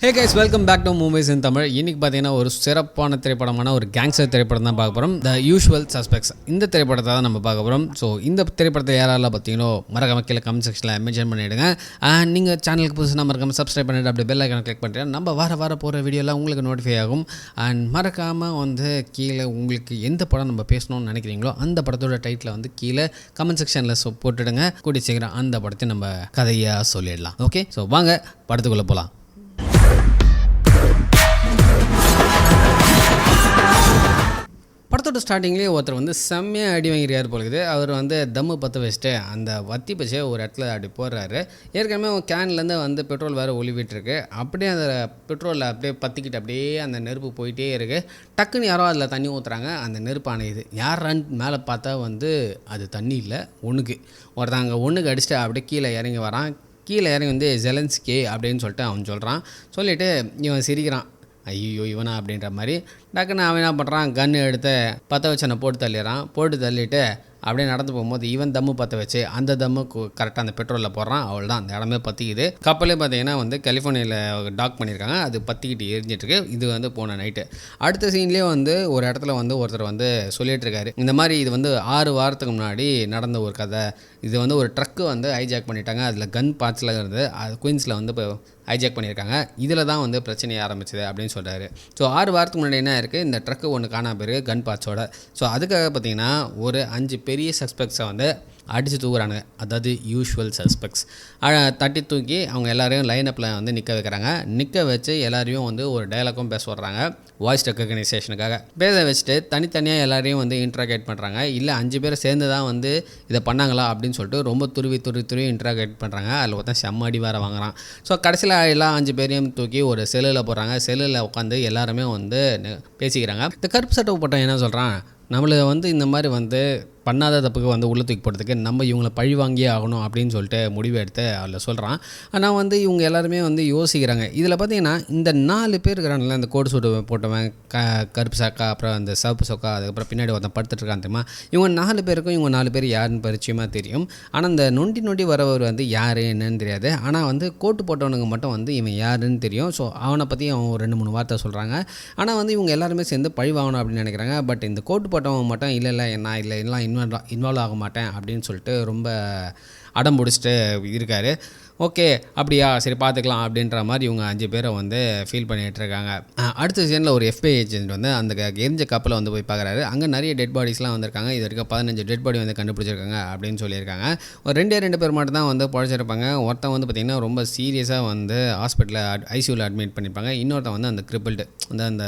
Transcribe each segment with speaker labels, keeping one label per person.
Speaker 1: Hey guys, welcome back to movies in Tamil. இன்றைக்கி பார்த்தீங்கன்னா ஒரு சிறப்பான திரைப்படமான ஒரு கேங்ஸ்டர் திரைப்படம் தான் பார்க்க போகிறோம். த யூஷுவல் சஸ்பெக்ட்ஸ் இந்த திரைப்படத்தை தான் நம்ம பார்க்க போகிறோம். ஸோ இந்த திரைப்படத்தை யாரெல்லாம் பார்த்தீங்களோ மறக்காம கீழே கமெண்ட் செக்ஷனில் மென்ஷன் பண்ணிவிடுங்க. அண்ட் நீங்கள் சேனலுக்கு புதுசுனா மறக்காமல் சப்ஸ்கிரைப் பண்ணிவிட்டு அப்படியே பெல் ஐக்கான கிளிக் பண்ணிட்டு நம்ம வர போகிற வீடியோலாம் உங்களுக்கு நோட்டிஃபை ஆகும். அண்ட் மறக்காமல் கீழே உங்களுக்கு எந்த படம் நம்ம பேசணும்னு நினைக்கிறீங்களோ அந்த படத்தோட டைட்டில் கீழே கமெண்ட் செக்ஷனில் போட்டுடுங்க. கூட்டி சீக்கிரம் அந்த படத்தை நம்ம கதையாக சொல்லிடலாம். ஓகே, ஸோ வாங்க படத்துக்குள்ளே போகலாம். படத்தோட ஸ்டார்டிங்லேயே ஒருத்தர் செம்மையாக அடி வாங்கியிருக்காரு போலுக்குது. அவர் தம்மு பற்ற வச்சுட்டு அந்த வத்தி பச்சை ஒரு இடத்துல அப்படி போடுறாரு. ஏற்கனவே கேன்லேருந்து பெட்ரோல் வேறு ஒளிவிட்டுருக்கு. அப்படியே அந்த பெட்ரோலில் அப்படியே பற்றிக்கிட்டு அப்படியே அந்த நெருப்பு போயிட்டே இருக்குது. டக்குன்னு யாரோ அதில் தண்ணி ஊற்றுறாங்க. அந்த நெருப்பு அணையுது. யார் மேலே பார்த்தா அது தண்ணி இல்லை, ஒருத்தங்க ஒன்றுக்கு அடிச்சுட்டு அப்படியே கீழே இறங்கி வரான். கீழே இறங்கி ஜெலன்ஸ்கி அப்படின்னு சொல்லிட்டு அவன் சொல்கிறான். சொல்லிவிட்டு இவன் சிரிக்கிறான். ஐயோ இவனா அப்படின்ற மாதிரி. டக்குன்னு அவன் என்ன பண்ணுறான், கன்று எடுத்து பற்ற வச்சு அவனை போட்டு தள்ளிட்டு அப்படியே நடந்து போகும்போது இவன் தம்மு பற்ற வச்சு அந்த தம்மு கரெக்டாக அந்த பெட்ரோலில் போடுறான். அவள் தான் அந்த இடமே பற்றிக்குது. கப்பலே பார்த்தீங்கன்னா கலிஃபோர்னியாவில் டாக் பண்ணியிருக்காங்க. அது பற்றிக்கிட்டு எரிஞ்சிட்ருக்கு. இது போன நைட்டு. அடுத்த சீன்லேயே ஒரு இடத்துல ஒருத்தர் சொல்லிகிட்டு இருக்காரு. இந்த மாதிரி இது 6 வாரத்துக்கு முன்னாடி நடந்த ஒரு கதை. இது ஒரு ட்ரக்கு ஹைஜாக் பண்ணிட்டாங்க. அதில் கன் பார்ட்ஸில் இருந்தது. அது குயின்ஸில் இப்போ ஹைஜாக் பண்ணியிருக்காங்க. இதில் தான் பிரச்சனையை ஆரம்பிச்சது அப்படின்னு சொல்கிறாரு. ஸோ 6 வாரத்துக்கு முன்னாடி என்ன இருக்குது, இந்த ட்ரக்கு ஒன்று காணாம போயிருக்கு கன் பார்ட்ஸோட. ஸோ அதுக்காக பார்த்தீங்கன்னா ஒரு 5 பெரிய சஸ்பெக்ட்ஸை அடித்து தூக்குறானுங்க. அதாவது யூஷுவல் சஸ்பெக்ட்ஸ் தட்டி தூக்கி அவங்க எல்லாரையும் லைனப்பில் நிற்க வைக்கிறாங்க. நிற்க வச்சு எல்லாரையும் ஒரு டைலாக்கும் பேச வர்றாங்க. வாய்ஸ் ரெக்கக்னைசேஷனுக்காக பேச வச்சுட்டு தனித்தனியாக எல்லாரையும் இன்ட்ராகேட் பண்ணுறாங்க. இல்லை 5 பேர் சேர்ந்து தான் இதை பண்ணாங்களா அப்படின்னு சொல்லிட்டு ரொம்ப துருவி இன்ட்ராகேட் பண்ணுறாங்க. அதில் ஒருத்தன் செம்மடி வேறு வாங்குறான். ஸோ கடைசியில் எல்லா 5 பேரையும் தூக்கி ஒரு செல்லில் போடுறாங்க. செல்லில் உட்காந்து எல்லாருமே பேசிக்கிறாங்க. இந்த கருப்பு சட்டை போட்டால் என்ன சொல்கிறான், நம்மளை இந்த மாதிரி பண்ணாத தப்புக்கு உள்ள தூக்கி போடுறதுக்கு நம்ம இவங்களை பழி வாங்கியே ஆகணும் அப்படின்னு சொல்லிட்டு முடிவு எடுத்து அதில் சொல்கிறான். ஆனால் இவங்க எல்லாருமே யோசிக்கிறாங்க. இதில் பார்த்தீங்கன்னா இந்த 4 பேர் இருக்கிறாங்கல்ல, இந்த கோடு சூடு போட்டவன், கருப்பு சாக்கா, அப்புறம் அந்த சிவப்பு சொக்கா, அதுக்கப்புறம் பின்னாடி ஒருத்தன் படுத்துட்ருக்கான் தெரியுமா, இவங்க 4 பேருக்கும் இவங்க 4 பேர் யாருன்னு பரிச்சயமாக தெரியும். ஆனால் இந்த நொண்டி வரவர் யார் என்னன்னு தெரியாது. ஆனால் கோட்டு போட்டவனுங்க மட்டும் இவன் யாருன்னு தெரியும். ஸோ அவனை பற்றி அவன் 2-3 வார்த்தை சொல்கிறாங்க. ஆனால் இவங்க எல்லாருமே சேர்ந்து பழி வாங்கணும் அப்படின்னு நினைக்கிறாங்க. பட் இந்த கோட்டு போட்டவன் மட்டும் இல்லை நான் இல்லை எல்லாம் இன்வால்வ் ஆக மாட்டேன் அப்படின்னு சொல்லிட்டு ரொம்ப அடம் பிடிச்சிட்டு இருக்காரு. ஓகே அப்படியா, சரி பார்த்துக்கலாம் அப்படின்ற மாதிரி இவங்க 5 பேரை ஃபீல் பண்ணிகிட்டு இருக்காங்க. அடுத்த சீனில் ஒரு FBI ஏஜென்ட் அந்த எரிஞ்ச கப்பலை போய் பார்க்குறாரு. அங்கே நிறைய டெட் பாடிஸ்லாம் வந்திருக்காங்க. இது வரைக்கும் 15 டெட் பாடி கண்டுபிடிச்சிருக்காங்க அப்படின்னு சொல்லியிருக்காங்க. ஒரு 2 பேர் மட்டும் தான் பழச்சிருப்பாங்க. ஒருத்தன் பார்த்திங்கன்னா ரொம்ப சீரியஸாக ஹாஸ்பிட்டலில் ICUவில் அட்மிட் பண்ணியிருப்பாங்க. இன்னொருத்தன் அந்த கிரிப்பிள்டு அந்த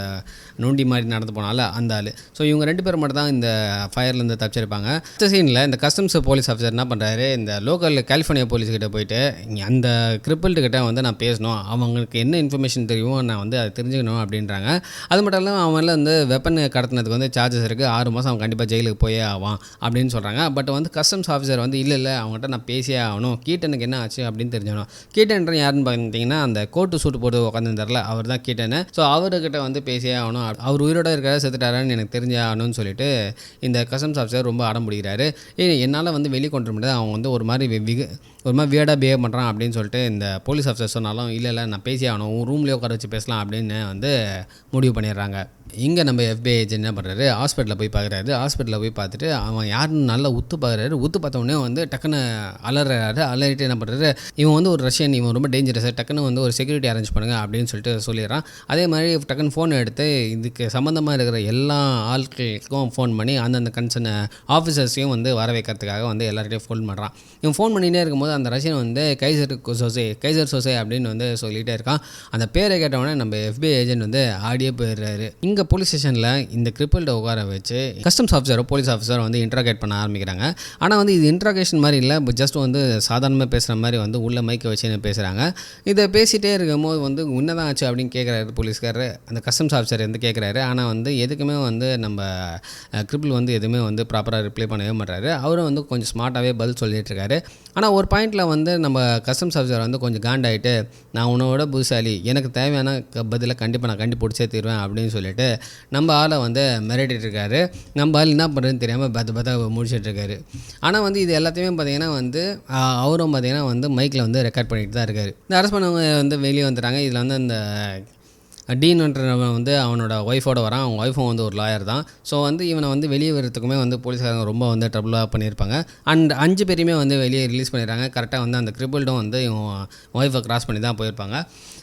Speaker 1: நொண்டி மாதிரி நடந்து போனால அந்த ஆள். ஸோ இவங்க 2 பேர் மட்டும் தான் இந்த ஃபயர்லேருந்து தப்பிச்சிருப்பாங்க. அடுத்த சீனில் இந்த கஸ்டம்ஸ் போலீஸ் ஆஃபீஸர் என்ன பண்ணுறாரு, இந்த லோக்கல் கலிஃபோர்னியா போலீஸ்கிட்ட போயிட்டு அந்த கிரிப்பிள்டுக்கிட்ட நான் பேசணும், அவங்களுக்கு என்ன இன்ஃபர்மேஷன் தெரியும் நான் அதை தெரிஞ்சுக்கணும் அப்படின்றாங்க. அது மட்டும் இல்லாமல் அவன் வெப்பன் கடத்தினதுக்கு சார்ஜஸ் இருக்குது, 6 மாதம் அவன் கண்டிப்பாக ஜெயிலுக்கு போயே ஆவான் அப்படின்னு சொல்கிறாங்க. பட் கஸ்டம்ஸ் ஆஃபீஸர் இல்லை அவங்ககிட்ட நான் பேசியே ஆகணும், கீட்டனுக்கு என்ன ஆச்சு அப்படின்னு தெரிஞ்சுக்கணும். கீட்டன் யாருன்னு பார்த்தீங்கன்னா அந்த கோட்டு சூட்டு போட்டு உட்காந்துருந்தார்ல, அவர் தான் கீட்டனு. ஸோ அவர்கிட்ட பேசியே ஆகணும், அவர் உயிரோட இருக்கிற செத்துட்டாரான்னு எனக்கு தெரிஞ்சே ஆகணும்னு சொல்லிட்டு இந்த கஸ்டம்ஸ் ஆஃபீஸர் ரொம்ப அடம் பிடிக்கிறாரு. என்னால் வெளியே கொண்டு முடியாது, அவன் ஒரு மாதிரி வியர்டாக பிஹேவ் பண்ணுறான் அப்படின்னு சொல்லிட்டு இந்த போலீஸ் ஆஃபீஸர் சொன்னாலும் இல்லை நான் பேசி ஆகணும், ரூம்லேயே உட்கார வச்சு பேசலாம் அப்படின்னு முடிவு பண்ணிடுறாங்க. இங்கே நம்ம FBI ஏஜென்ட் என்ன பண்ணுறாரு, ஹாஸ்பிட்டலில் போய் பார்க்குறாரு. ஹாஸ்பிட்டலில் போய் பார்த்துட்டு அவன் யாருன்னு நல்லா உத்து பார்க்குறாரு. உத்து பார்த்தோடனே டக்குன்னு அலறாரு. அலறிட்டு என்ன பண்ணுறாரு, இவன் ஒரு ரஷ்யன், இவன் ரொம்ப டேஞ்சரஸ், டக்குன்னு ஒரு செக்யூரிட்டி அரேஞ்ச் பண்ணுங்க அப்படின்னு சொல்லிட்டு சொல்லிடுறான். அதே மாதிரி டக்குன்னு ஃபோன் எடுத்து இதுக்கு சம்மந்தமாக இருக்கிற எல்லா ஆட்களுக்கும் ஃபோன் பண்ணி அந்தந்த கன்சர்ன் ஆஃபீஸர்ஸையும் வர வைக்கிறதுக்காக எல்லார்கிட்டையும் ஃபோன் பண்ணுறான். இவன் ஃபோன் பண்ணிகிட்டே இருக்கும்போது அந்த ரஷ்யன் கைசர் சோசே அப்படின்னு சொல்லிகிட்டே இருக்கான். அந்த பேரை கேட்டவொடனே நம்ம FBI ஏஜென்ட் ஆடியே போயிடுறாரு. இங்கே போலீஸ் ஸ்டேஷனில் இந்த கிரிப்பிள்ட உட்கார வச்சு கஸ்டம்ஸ் ஆஃபீஸரோ போலீஸ் ஆஃபீஸர் இன்ட்ராகேட் பண்ண ஆரம்பிக்கிறாங்க. ஆனால் இது இன்ட்ராகேஷன் மாதிரி இல்லை, ஜஸ்ட் சாதாரணமாக பேசுகிற மாதிரி உள்ள மைக்கை வச்சு பேசுகிறாங்க. இதை பேசிகிட்டே இருக்கும்போது உன்னதான் ஆச்சு அப்படின்னு கேட்குறாரு போலீஸ்காரர். அந்த கஸ்டம்ஸ் ஆஃபீஸர் கேட்குறாரு. ஆனால் எதுக்குமே நம்ம கிரிப்பிள் எதுவுமே ப்ராப்பராக ரிப்ளை பண்ணவே மாட்டாரு. அவரும் கொஞ்சம் ஸ்மார்ட்டாகவே பதில் சொல்லிட்டு இருக்காரு. ஆனால் ஒரு பாயிண்டில் நம்ம கஸ்டம்ஸ் ஆஃபீஸர் கொஞ்சம் காண்டாயிட்டு, நான் உன்னோட புதுசாலி, எனக்கு தேவையான பதிலை கண்டிப்பாக நான் கண்டுபிடிச்சே தீருவேன் அப்படின்னு சொல்லிட்டு நம்ம ஆளை வந்து மிரட்டிட்டு இருக்காரு. நம்ம ஆள் என்ன பண்ணுறதுன்னு தெரியாமல் பார்த்தா முடிச்சிட்டு இருக்காரு. ஆனால் வந்து இது எல்லாத்தையுமே பார்த்தீங்கன்னா வந்து அவரும் பார்த்தீங்கன்னா வந்து மைக்கில் வந்து ரெக்கார்ட் பண்ணிட்டு தான் இருக்காரு. இந்த அரெஸ்ட் பண்ணவங்க வந்து வெளியே வந்துட்டாங்க. இதில் வந்து அந்த டீன்ன்றவன் வந்து அவனோட ஒய்ஃபோட வரான். அவங்க ஒய்ஃபும் வந்து ஒரு லாயர் தான். ஸோ வந்து இவனை வந்து வெளியே வரத்துக்குமே வந்து போலீஸ்காரங்க ரொம்ப வந்து ட்ரபுளாக பண்ணியிருப்பாங்க. அண்ட் 5 பேரையுமே வந்து வெளியே ரிலீஸ் பண்ணிடுறாங்க. கரெக்டாக வந்து அந்த கிரிபிள்டும் வந்து இவன் ஒய்ஃபை கிராஸ் பண்ணி தான் போயிருப்பாங்க.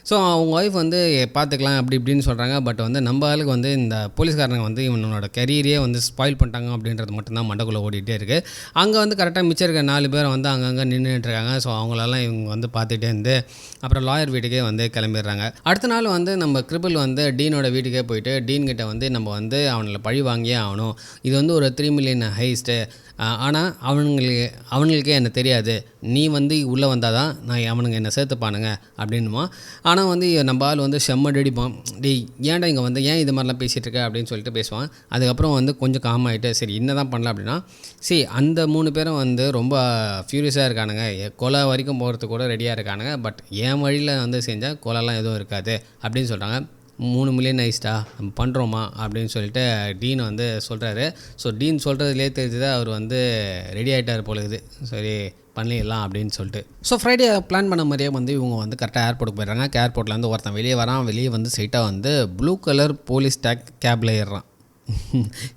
Speaker 1: ஸோ அவங்க ஒய்ஃப் வந்து பார்த்துக்கலாம் அப்படி இப்படின்னு சொல்கிறாங்க. பட் வந்து நம்ம ஆளுக்கு வந்து இந்த போலீஸ்காரங்க வந்து இவனோட கரியரையே வந்து ஸ்பாயில் பண்ணிட்டாங்க அப்படின்றது மட்டும்தான் மண்டக்குள்ளே ஓடிட்டே இருக்குது. அங்கே வந்து கரெக்டாக மிச்சம் இருக்க 4 பேர் வந்து அங்கங்கே நின்றுட்டுருக்காங்க. ஸோ அவங்களெல்லாம் இவங்க வந்து பார்த்துட்டே இருந்து அப்புறம் லாயர் வீட்டுக்கே வந்து கிளம்பிடுறாங்க. அடுத்த நாள் வந்து நம்ம கிரிபிள் வந்து டீனோட வீட்டுக்கே போயிட்டு டீன் கிட்ட வந்து நம்ம வந்து அவனை பழி வாங்கியே ஆகணும். இது வந்து ஒரு 3 மில்லியன் ஹைஸ்ட்டு. ஆனால் அவனுங்களுக்கே என்ன தெரியாது. நீ வந்து உள்ளே வந்தால் தான் அவனுங்க என்னை சேர்த்துப்பானுங்க அப்படின்னுமா. ஆனால் வந்து நம்ம ஆள் வந்து செம்மடிப்பான். டேய் ஏன்டா இங்கே வந்து ஏன் இது மாதிரிலாம் பேசிகிட்டு இருக்க அப்படின்னு சொல்லிட்டு பேசுவான். அதுக்கப்புறம் வந்து கொஞ்சம் காம் ஆகிட்டு சரி என்ன தான் பண்ணலாம் அப்படின்னா அந்த 3 பேரும் வந்து ரொம்ப ஃபியூரியஸாக இருக்கானுங்க. கொலை வரைக்கும் போகிறதுக்கு கூட ரெடியாக இருக்கானுங்க. பட் என் வழியில் வந்து செஞ்சால் கொலைலாம் எதுவும் இருக்காது அப்படின்னு சொல்கிறாங்க. 3 மில்லியன் ஆயிடுச்சா நம்ம பண்ணுறோமா அப்படின்னு சொல்லிட்டு டீன் வந்து சொல்கிறாரு. ஸோ டீன் சொல்கிறதுலே தெரிஞ்சுதான் அவர் வந்து ரெடி ஆகிட்டார் போலுது. சரி பண்ணிடலாம் அப்படின்னு சொல்லிட்டு. ஸோ ஃப்ரைடே பிளான் பண்ண மாதிரியே வந்து இவங்க வந்து கரெக்டாக ஏர்போர்ட்டுக்கு போயிடுறாங்க. ஏர்போர்ட்லேருந்து ஒருத்தன் வெளியே வரான். வெளியே வந்து ஸ்ட்ரைட்டாக வந்து ப்ளூ கலர் போலீஸ் கேபில் ஏறுறான்.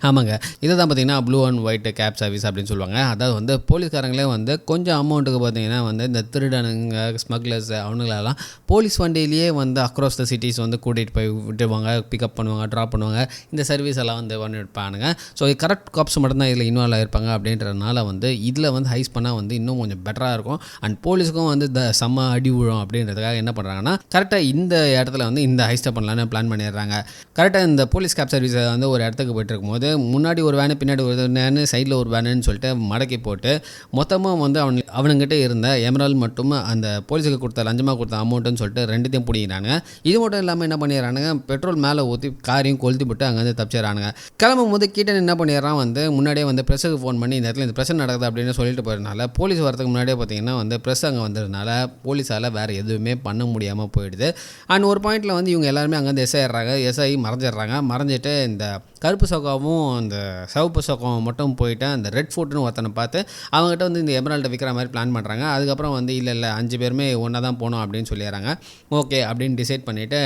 Speaker 1: ஆமாங்க, இதை தான் பார்த்தீங்கன்னா blue and white cab service அப்படின்னு சொல்லுவாங்க. அதாவது வந்து போலீஸ்காரங்களே வந்து கொஞ்சம் அமௌண்ட்டுக்கு பார்த்தீங்கன்னா வந்து இந்த திருடனுங்க ஸ்மக்லர்ஸ் அவனுங்களெல்லாம் போலீஸ் வண்டியிலேயே வந்து அக்ராஸ் த சிட்டிஸ் வந்து கூட்டிகிட்டு போய் விட்டுருவாங்க, பிக்கப் பண்ணுவாங்க, ட்ராப் பண்ணுவாங்க. இந்த சர்வீஸ் எல்லாம் வந்து பண்ணிருப்பானுங்க. ஸோ கரெக்ட் காப்ஸ் மட்டும்தான் இதில் இன்வால்வ் ஆகிருப்பாங்க. அப்படின்றதுனால வந்து இதில் வந்து ஹைஸ் பண்ணால் வந்து இன்னும் கொஞ்சம் பெட்டராக இருக்கும். அண்ட் போலீஸுக்கும் வந்து செம்ம அடி விழும் அப்படின்றதுக்காக என்ன பண்ணுறாங்கன்னா கரெக்டாக இந்த இடத்துல வந்து இந்த ஹைஸ்ட்டை பண்ணலான்னு பிளான் பண்ணிடுறாங்க. கரெக்டாக இந்த போலீஸ் கேப் சர்வீஸை வந்து ஒரு இடத்துக்கு போய்ட்டு இருக்கும்போது முன்னாடி ஒரு வேனு பின்னாடி ஒரு வேனு சைடில் ஒரு வேனுன்னு சொல்லிட்டு மடக்கி போட்டு மொத்தமாக வந்து அவனுங்கிட்ட இருந்த எமரால் மட்டும் அந்த போலீஸுக்கு கொடுத்த லஞ்சமாக கொடுத்த அமௌண்ட்டுன்னு சொல்லிட்டு 2த்தையும் பிடிக்கிறானுங்க. இது மட்டும் இல்லாமல் என்ன பண்ணிடுறானுங்க பெட்ரோல் மேலே ஊற்றி காரையும் கொளுத்தி போட்டு அங்கேருந்து தப்பிச்சிடறானுங்க. கிளம்பும் போது கீட்டன் என்ன பண்ணிடுறான் வந்து முன்னாடியே வந்து ப்ரெஸ்ஸுக்கு ஃபோன் பண்ணி இந்த இடத்துல இந்த பிரச்சனை நடக்குது அப்படின்னு சொல்லிட்டு போயிருந்தால போலீஸ் வரதுக்கு முன்னாடியே பார்த்தீங்கன்னா வந்து ப்ரெஸ் அங்கே வந்ததுனால போலீஸால் வேறு எதுவுமே பண்ண முடியாமல் போயிடுது. அண்ட் ஒரு பாயிண்டில் வந்து இவங்க எல்லாருமே அங்கேருந்து எஸ்ஐ மறைஞ்சிட்டு இந்த கருப்பு சோக்காவும் அந்த சிவப்பு சோக்காவும் மட்டும் போயிட்டு அந்த ரெட் ஃபோர்ட்னு ஒருத்தனை பார்த்து அவங்ககிட்ட வந்து இந்த எமரால்டை விற்கிற மாதிரி பிளான் பண்ணுறாங்க. அதுக்கப்புறம் வந்து இல்லை 5 பேருமே ஒன்றா தான் போகணும் அப்படின்னு சொல்லிடுறாங்க. ஓகே அப்படின்னு டிசைட் பண்ணிவிட்டு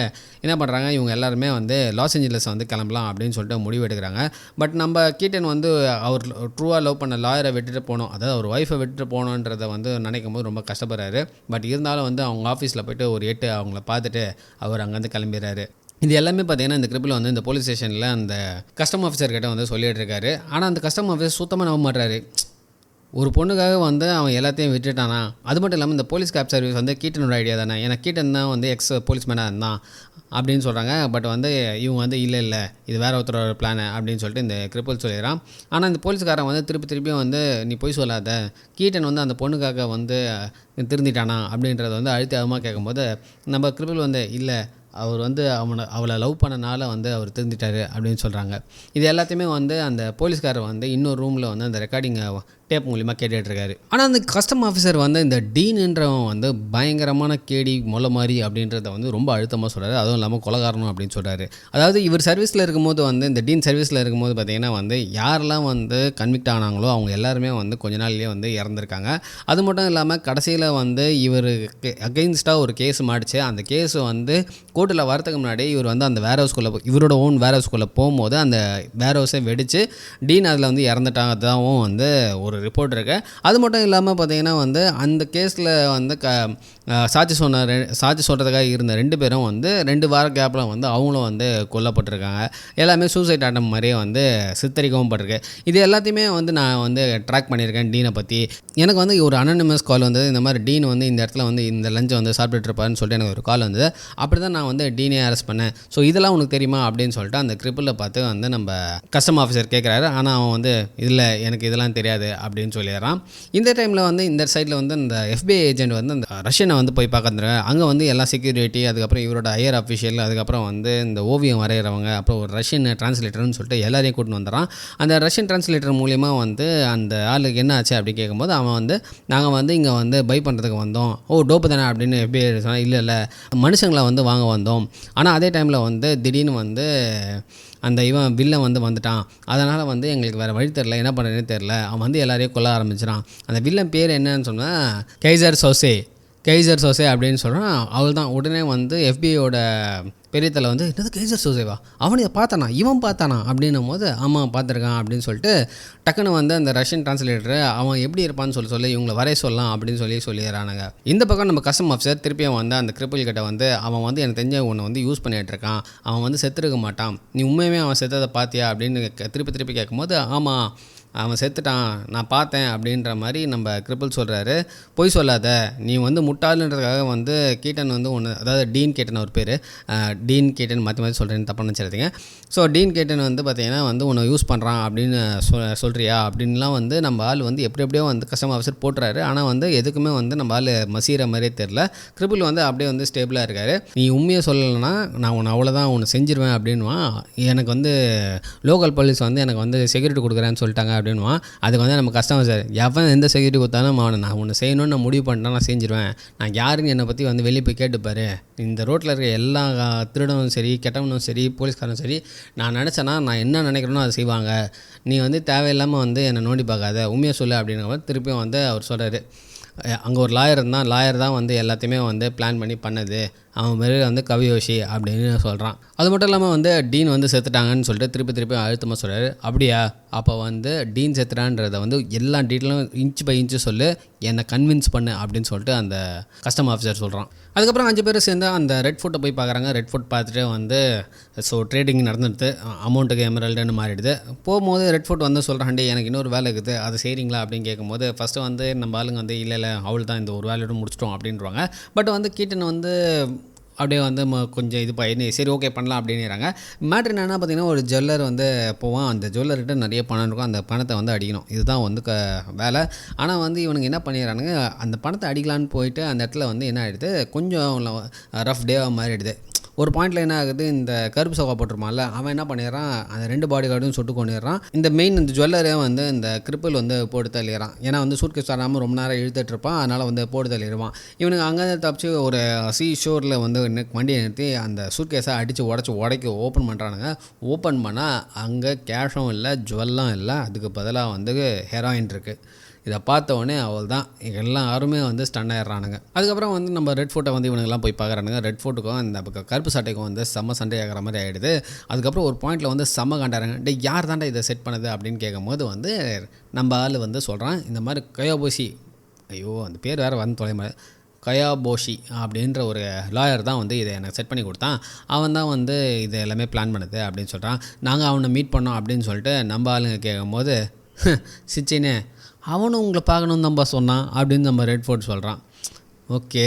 Speaker 1: என்ன பண்ணுறாங்க இவங்க எல்லாருமே வந்து லாஸ் ஏஞ்சலஸ் வந்து கிளம்பலாம் அப்படின்னு சொல்லிட்டு முடிவு எடுக்கிறாங்க. பட் நம்ம கீட்டன் வந்து அவர் ட்ரூவாக லவ் பண்ண லாயரை விட்டுட்டு போகணும், அதாவது அவர் ஒய்ஃபை விட்டுட்டு போகணுன்றதை வந்து நினைக்கும் போது ரொம்ப கஷ்டப்படுறாரு. பட் இருந்தாலும் வந்து அவங்க ஆஃபீஸில் போய்ட்டு ஒரு 8 அவங்கள பார்த்துட்டு அவர் அங்கேருந்து கிளம்பிடுறாரு. இது எல்லாமே பார்த்தீங்கன்னா இந்த கிரிபிள் வந்து இந்த போலீஸ் ஸ்டேஷனில் அந்த கஸ்டம் ஆஃபீஸர்கிட்ட வந்து சொல்லிட்டு இருக்காரு. ஆனால் அந்த கஸ்டம் ஆஃபீஸர் சுத்தமாக நம்ப மாட்டாரு. ஒரு பொண்ணுக்காக வந்து அவன் எல்லாத்தையும் விட்டுட்டானா. அது மட்டும் இல்லாமல் இந்த போலீஸ் கேப் சர்வீஸ் வந்து கீட்டனோட ஐடியா தானே, ஏன்னா கீட்டன் தான் வந்து எக்ஸ் போலீஸ்மேனாக இருந்தான் அப்படின்னு சொல்கிறாங்க. பட் வந்து இவங்க வந்து இல்லை இது வேறு ஒருத்தரோட பிளானு அப்படின்னு சொல்லிட்டு இந்த கிரிபிள் சொல்லிடுறான். ஆனால் இந்த போலீஸ்காரன் வந்து திருப்பியும் வந்து நீ போய் சொல்லாத, கீட்டன் வந்து அந்த பொண்ணுக்காக வந்து திருந்திட்டானா அப்படின்றத வந்து அழுத்தமாக கேட்கும்போது நம்ம கிரிபிள் வந்து இல்லை அவர் வந்து அவளை லவ் பண்ணனால வந்து அவர் திருந்திட்டாரு அப்படின்னு சொல்கிறாங்க. இது எல்லாத்தையுமே வந்து அந்த போலீஸ்காரர் வந்து இன்னொரு ரூமில் வந்து அந்த ரெக்கார்டிங் டேப் மூலிமா கேட்டுட்ருக்காரு. ஆனால் அந்த கஸ்டம் ஆஃபீஸர் வந்து இந்த டீன்ன்றவன் வந்து பயங்கரமான கேடி மொளை மாதிரி அப்படின்றத வந்து ரொம்ப அழுத்தமாக சொல்கிறாரு. அதுவும் இல்லாமல் கொலைகாரணும் அப்படின்னு சொல்கிறாரு. அதாவது இவர் சர்வீஸில் இருக்கும்போது வந்து இந்த டீன் சர்வீஸில் இருக்கும்போது பார்த்திங்கன்னா வந்து யாரெல்லாம் வந்து கன்விக்ட் ஆனாங்களோ அவங்க எல்லாருமே வந்து கொஞ்ச நாள்லேயே வந்து இறந்துருக்காங்க. அது மட்டும் இல்லாமல் கடைசியில் வந்து இவருக்கு அகெயின்ஸ்டாக ஒரு கேஸ் மாடிச்சு. அந்த கேஸ் வந்து கோர்ட்டில் வரதுக்கு முன்னாடி இவர் வந்து அந்த வேர் ஹவுஸ்குள்ளே இவரோட ஓன் வேர் ஹவுஸ்குள்ளே போகும்போது அந்த வேர் ஹவுஸை வெடித்து டீன் அதில் வந்து இறந்துட்டாங்கதாவும் வந்து ஒரு ரிப்போர்ட் இருக்கு. அது மட்டும் இல்லாமல் பார்த்தீங்கன்னா வந்து அந்த கேஸில் வந்து சாட்சி சொல்கிறதுக்காக இருந்த 2 பேரும் வந்து 2 வார கேப்பில் வந்து அவங்களும் வந்து கொல்லப்பட்டிருக்காங்க. எல்லாமே சூசைட் அட்டம் மாதிரியே வந்து சித்தரிக்கவும் பட்டிருக்கு. இது எல்லாத்தையுமே வந்து நான் வந்து ட்ராக் பண்ணியிருக்கேன் டீனை பற்றி. எனக்கு வந்து ஒரு அனானிமஸ் கால் வந்தது. இந்த மாதிரி டீன் வந்து இந்த இடத்துல வந்து இந்த லஞ்சை வந்து சாப்பிட்டுட்டு இருப்பாருன்னு சொல்லிட்டு எனக்கு ஒரு கால் வந்தது. அப்படி தான் நான் வந்து டீனே அரெஸ்ட் பண்ணேன். ஸோ இதெல்லாம் உனக்கு தெரியுமா அப்படின்னு சொல்லிட்டு அந்த கிரிப்பில் பார்த்து வந்து நம்ம கஸ்டம் ஆஃபீஸர் கேட்குறாரு. ஆனால் அவன் வந்து இல்லை எனக்கு இதெல்லாம் தெரியாது அப்படின்னு சொல்லிடுறான். இந்த டைமில் வந்து இந்த சைடில் வந்து இந்த FBI ஏஜென்ட் வந்து அந்த ரஷ்யனை வந்து போய் பார்க்கறேன். அங்கே வந்து எல்லா செக்யூரிட்டி, அதுக்கப்புறம் இவரோட ஹையர் அஃபிஷியல், அதுக்கப்புறம் வந்து இந்த ஓவியம் வரைகிறவங்க, அப்புறம் ஒரு ரஷ்யன் டிரான்ஸ்லேட்டர்னு சொல்லிட்டு எல்லாரையும் கூட்டின்னு வந்துடுறான். அந்த ரஷ்யன் டிரான்ஸ்லேட்டர் மூலிமா வந்து அந்த ஆளுக்கு என்ன ஆச்சு அப்படி கேட்கும்போது அவன் வந்து நாங்கள் வந்து இங்கே வந்து பை பண்ணுறதுக்கு வந்தோம். டோப்பு தானே அப்படின்னு FBI சொன்னால் இல்லை மனுஷங்களை வந்து வாங்க வந்தோம். ஆனால் அதே டைமில் வந்து திடீர்னு வந்து அந்த இவன் வில்லன் வந்து வந்துட்டான், அதனால் வந்து எங்களுக்கு வேறு வழி தெரில, என்ன பண்ணுறதுனே தெரில, அவன் வந்து எல்லாரையும் கொல்ல ஆரம்பிச்சிடான். அந்த வில்லன் பேர் என்னன்னு சொன்னால் கெய்சர் சோசே அப்படின்னு சொல்கிறான். அவள் தான் உடனே வந்து எஃபிஐயோட பெரிய தலை வந்து என்னது கெய்சர் சோசேவா, அவனை பார்த்தானா, இவன் பார்த்தானா அப்படின்னும் போது ஆமாம் பார்த்துருக்கான் அப்படின்னு சொல்லிட்டு டக்குன்னு வந்து அந்த ரஷ்யன் டிரான்ஸ்லேட்டர் அவன் எப்படி இருப்பான்னு சொல்லி இவங்களை வரைய சொல்லலாம் அப்படின்னு சொல்லிடுறானுங்க. இந்த பக்கம் நம்ம கஸ்டம் ஆஃபீஸர் திருப்பியும் வந்து அந்த கிரிப்பிள் கிட்ட வந்து அவன் வந்து எனக்கு தெரிஞ்ச ஒன்று வந்து யூஸ் பண்ணிகிட்டு இருக்கான், அவன் வந்து செத்துருக்க மாட்டான், நீ உண்மையுமே அவன் செத்ததை பார்த்தியா அப்படின்னு திருப்பி கேட்கும்போது ஆமாம் அவன் செத்துட்டான் நான் பார்த்தேன் அப்படின்ற மாதிரி நம்ம கிரிப்பிள் சொல்கிறாரு. பொய் சொல்லாத, நீ வந்து முட்டாளுன்றதுக்காக வந்து கீட்டன் வந்து ஒன்று, அதாவது டீன் கேட்டன் ஒரு பேர், டீன் கேட்டன் மாற்றி சொல்கிறேன்னு தப்பாக நினச்சிருந்தீங்க. ஸோ டீன் கேட்டன் வந்து பார்த்திங்கன்னா வந்து உன்னை யூஸ் பண்ணுறான் அப்படின்னு சொல்கிறியா அப்படின்லாம் வந்து நம்ம ஆள் வந்து எப்படியோ வந்து கஸ்டம் ஆஃபீஸர் போட்டுறாரு. ஆனால் வந்து எதுக்குமே வந்து நம்ம ஆள் மசீர மாதிரியே தெரில. கிரிப்பிள் வந்து அப்படியே வந்து ஸ்டேபிளாக இருக்கார். நீ உண்மையை சொல்லலைன்னா நான் உன்னை அவ்வளோதான் ஒன்று செஞ்சிருவேன் அப்படின்வான். எனக்கு வந்து லோக்கல் போலீஸ் வந்து எனக்கு வந்து செக்யூரிட்டி கொடுக்குறேன்னு சொல்லிட்டாங்க அப்படின்வான். அதுக்கு வந்து நம்ம கஸ்டமர் சார் எவன் எந்த செக்யூரிட்டி கொடுத்தாலும் அவனை நான் ஒன்று செய்யணும்னு நான் முடிவு பண்ணிட்டேன், நான் செஞ்சிருவேன், நான் யாருன்னு என்னை பற்றி வந்து வெளியே போய் கேட்டுப்பாரு, இந்த ரோட்டில் இருக்க எல்லா திருடனும் சரி கெட்டவனும் சரி போலீஸ்காரனும் சரி நான் நினச்சேன்னா நான் என்ன நினைக்கிறேனோ அதை செய்வாங்க, நீ வந்து தேவையில்லாமல் வந்து என்னை நோண்டி பார்க்காத, உண்மையை சொல்லு அப்படிங்கிற திருப்பியும் வந்து அவர் சொல்கிறாரு. அங்கே ஒரு லாயர் தான் வந்து எல்லாத்தையுமே வந்து பிளான் பண்ணி பண்ணது, அவன் பேர் வந்து கவியோஷி அப்படின்னு சொல்கிறான். அது மட்டும் இல்லாமல் வந்து டீன் வந்து செத்துட்டாங்கன்னு சொல்லிட்டு திருப்பி அழுத்தமாக சொல்கிறாரு. அப்படியா, அப்போ வந்து டீன் செத்துட்டான்றதை வந்து எல்லா டீட்டெயிலும் இன்ச் பை இன்ச்சு சொல்லு, என்னை கன்வின்ஸ் பண்ணு அப்படின்னு சொல்லிட்டு அந்த கஸ்டம் ஆஃபீஸர் சொல்கிறான். அதுக்கப்புறம் 5 பேர் சேர்ந்து அந்த ரெட் ஃபோர்ட்டை போய் பார்க்குறாங்க. ரெட் ஃபோர்ட் பார்த்துட்டு வந்து ஸோ ட்ரேடிங் நடந்துடுது, அமௌண்ட்டுக்கு எமரல்டுன்னு மாறிடுது. போகும்போது ரெட் ஃபோர்ட் வந்து சொல்கிறான், டே எனக்கு இன்னொரு வேலை இருக்குது அதை செய்கிறீங்களா அப்படின்னு கேட்கும்போது ஃபஸ்ட்டு வந்து நம்ம ஆளுங்க வந்து இல்லை அவள் தான் இந்த ஒரு வேலையோட முடிச்சிட்டோம் அப்படின்றாங்க. பட் வந்து கீட்டன் வந்து அப்படியே வந்து கொஞ்சம் இது பண்ணி சரி ஓகே பண்ணலாம் அப்படின்னுறாங்க. மேட்ரு என்னென்னா பார்த்தீங்கன்னா ஒரு ஜுவல்லர் வந்து போவான், அந்த ஜுவல்லர்கிட்ட நிறைய பணம் இருக்கும், அந்த பணத்தை வந்து அடிக்கணும், இதுதான் வந்து வேலை. ஆனால் வந்து இவனுக்கு என்ன பண்ணிடுறானுங்க, அந்த பணத்தை அடிக்கலான்னு போயிட்டு அந்த இடத்துல வந்து என்ன ஆகிடுது, கொஞ்சம் ரஃப் டேவாக மாறிடுது. ஒரு பாயிண்டில் என்ன ஆகுது, இந்த கருப்பு சோகா போட்டிருப்பான்ல அவன் என்ன பண்ணிடுறான், அந்த 2 பாடி கார்டும் சுட்டு கொண்டுடுறான். இந்த மெயின் இந்த ஜுவல்லரே வந்து இந்த கிரிப்பிள் வந்து போட்டு தள்ளிடுறான். ஏன்னா வந்து சூட்கேஸ் தராமல் ரொம்ப நேரம் இழுத்துட்டு இருப்பான், அதனால் வந்து போட்டு தள்ளிடுவான். இவனுக்கு அங்கே தப்பிச்சு ஒரு ஷோரில் வந்து வண்டியை நிறுத்தி அந்த சூட்கேஸை அடித்து உடைக்க ஓப்பன் பண்ணுறானுங்க. ஓப்பன் பண்ணால் அங்கே கேஷும் இல்லை ஜுவல்லாம் இல்லை, அதுக்கு பதிலாக வந்து ஹெராயின் இருக்குது. இதை பார்த்தோடனே அவள் தான் எல்லாருமே வந்து ஸ்டன் ஆகிடுறானுங்க. அதுக்கப்புறம் வந்து நம்ம ரெட் ஃபோர்ட்டை வந்து இவனுங்கெல்லாம் போய் பார்க்குறானுங்க. ரெட் ஃபோர்ட்டுக்கும் இந்த கருப்பு சட்டைக்கும் வந்து செம்ம சண்டை ஆகிற மாதிரி ஆகிடுது. அதுக்கப்புறம் ஒரு பாயிண்டில் வந்து செம்ம காண்டாராங்க. டே யார் தாண்டா இதை செட் பண்ணது அப்படின்னு கேட்கும்போது வந்து நம்ம ஆள் வந்து சொல்கிறான், இந்த மாதிரி கயோபோஷி, ஐயோ அந்த பேர் வேறு வந்து தொலை மாதிரி, கயாபோஷி அப்படின்ற ஒரு லாயர் தான் வந்து இதை எனக்கு செட் பண்ணி கொடுத்தான், அவன் தான் வந்து இதை எல்லாமே பிளான் பண்ணுது அப்படின்னு சொல்கிறான். நாங்கள் அவனை மீட் பண்ணோம் அப்படின்னு சொல்லிட்டு நம்ம ஆளுங்க கேட்கும்போது சிச்சினே அவனும் உங்களை பார்க்கணுன்னு தான்ப்பா சொன்னான் அப்படின்னு நம்ம ரெட் ஃபோர்ட் சொல்கிறான். ஓகே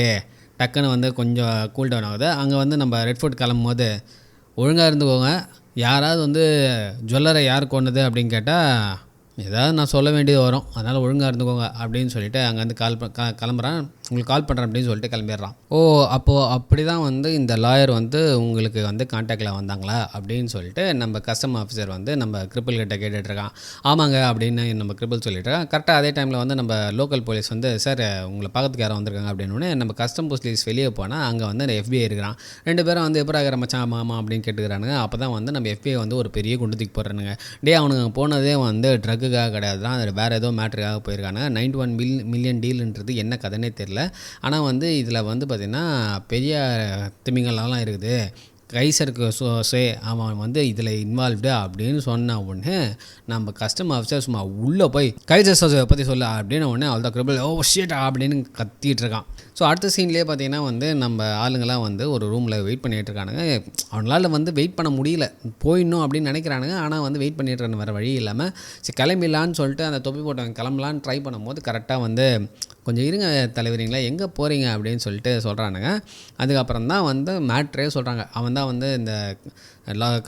Speaker 1: டக்குன்னு வந்து கொஞ்சம் கூல் டவுன் ஆகுது. அங்கே வந்து நம்ம ரெட் ஃபோர்ட் கிளம்பும்போது ஒழுங்காக இருந்துக்கோங்க, யாராவது வந்து ஜுவல்லரை யார் கொண்டது அப்படின்னு கேட்டால் ஏதாவது நான் சொல்ல வேண்டியது வரும், அதனால் ஒழுங்காக இருந்துக்கோங்க அப்படின்னு சொல்லிவிட்டு அங்கேருந்து கிளம்புறான். உங்களுக்கு கால் பண்ணுறேன் அப்படின்னு சொல்லிட்டு கிளம்பிடுறான். ஓ அப்போது அப்படி தான் வந்து இந்த லாயர் வந்து உங்களுக்கு வந்து கான்டாக்டில் வந்தாங்களா அப்படின்னு சொல்லிட்டு நம்ம கஸ்டம் ஆஃபீஸர் வந்து நம்ம கிரிப்பிள் கிட்ட கேட்டுட்ருக்கான். ஆமாங்க அப்படின்னு நம்ம கிரிப்பிள் சொல்லிட்டுருக்கான். கரெக்டாக அதே டைமில் வந்து நம்ம லோக்கல் போலீஸ் வந்து சார் உங்களை பார்க்கறதுக்கு யாரும் வந்திருக்காங்க அப்படின்னு நம்ம கஸ்டம் போலீஸ் வெளியே போனால் அங்கே வந்து FBI இருக்கிறான். 2 பேரும் வந்து எப்போ ஆகிற மச்சான் மாமா அப்படின்னு கேட்டுக்கிறானுங்க. அப்போ தான் வந்து நம்ம FBI வந்து ஒரு பெரிய குண்டு தூக்கி போடுறானுங்க. அவனுங்க போனதே வந்து ட்ரக்குக்காக கிடையாது தான், அது வேறு ஏதோ மேட்ருக்காக போயிருக்காங்க. 91 மில்லியன் டீலுன்றது என்ன கதைனே தெரியல. ஆனால் வந்து இதில் வந்து பார்த்திங்கன்னா பெரிய திமிங்கலாம் இருக்குது, கைசருக்கு சோசே அவன் வந்து இதில் இன்வால்வ்டு அப்படின்னு சொன்ன உடனே நம்ம கஸ்டம் ஆஃபீஸர் சும்மா உள்ளே போய் கைசர் சோசை பற்றி சொல்ல அப்படின்னு உடனே அவள் தான் கிரிபிள் ஓ ஷிட் அப்படின்னு கத்திட்டு இருக்கான். ஸோ அடுத்த சீன்லேயே பார்த்தீங்கன்னா வந்து நம்ம ஆளுங்களாம் வந்து ஒரு ரூமில் வெயிட் பண்ணிகிட்டு இருக்கானுங்க. அவங்களால வந்து வெயிட் பண்ண முடியல, போயிடணும் அப்படின்னு நினைக்கிறானுங்க. ஆனால் வந்து வெயிட் பண்ணிட்டு இருக்க வேறு வழி இல்லாமல் சரி கிளம்பிடலான்னு சொல்லிட்டு அந்த தொப்பி போட்டவங்க கிளம்பலான்னு ட்ரை பண்ணும்போது கரெக்டாக வந்து கொஞ்சம் இருங்க தலைவரிங்களா எங்கே போகிறீங்க அப்படின்னு சொல்லிட்டு சொல்கிறானுங்க. அதுக்கப்புறம் தான் வந்து மேட்ரே சொல்கிறாங்க. அவன் தான் வந்து இந்த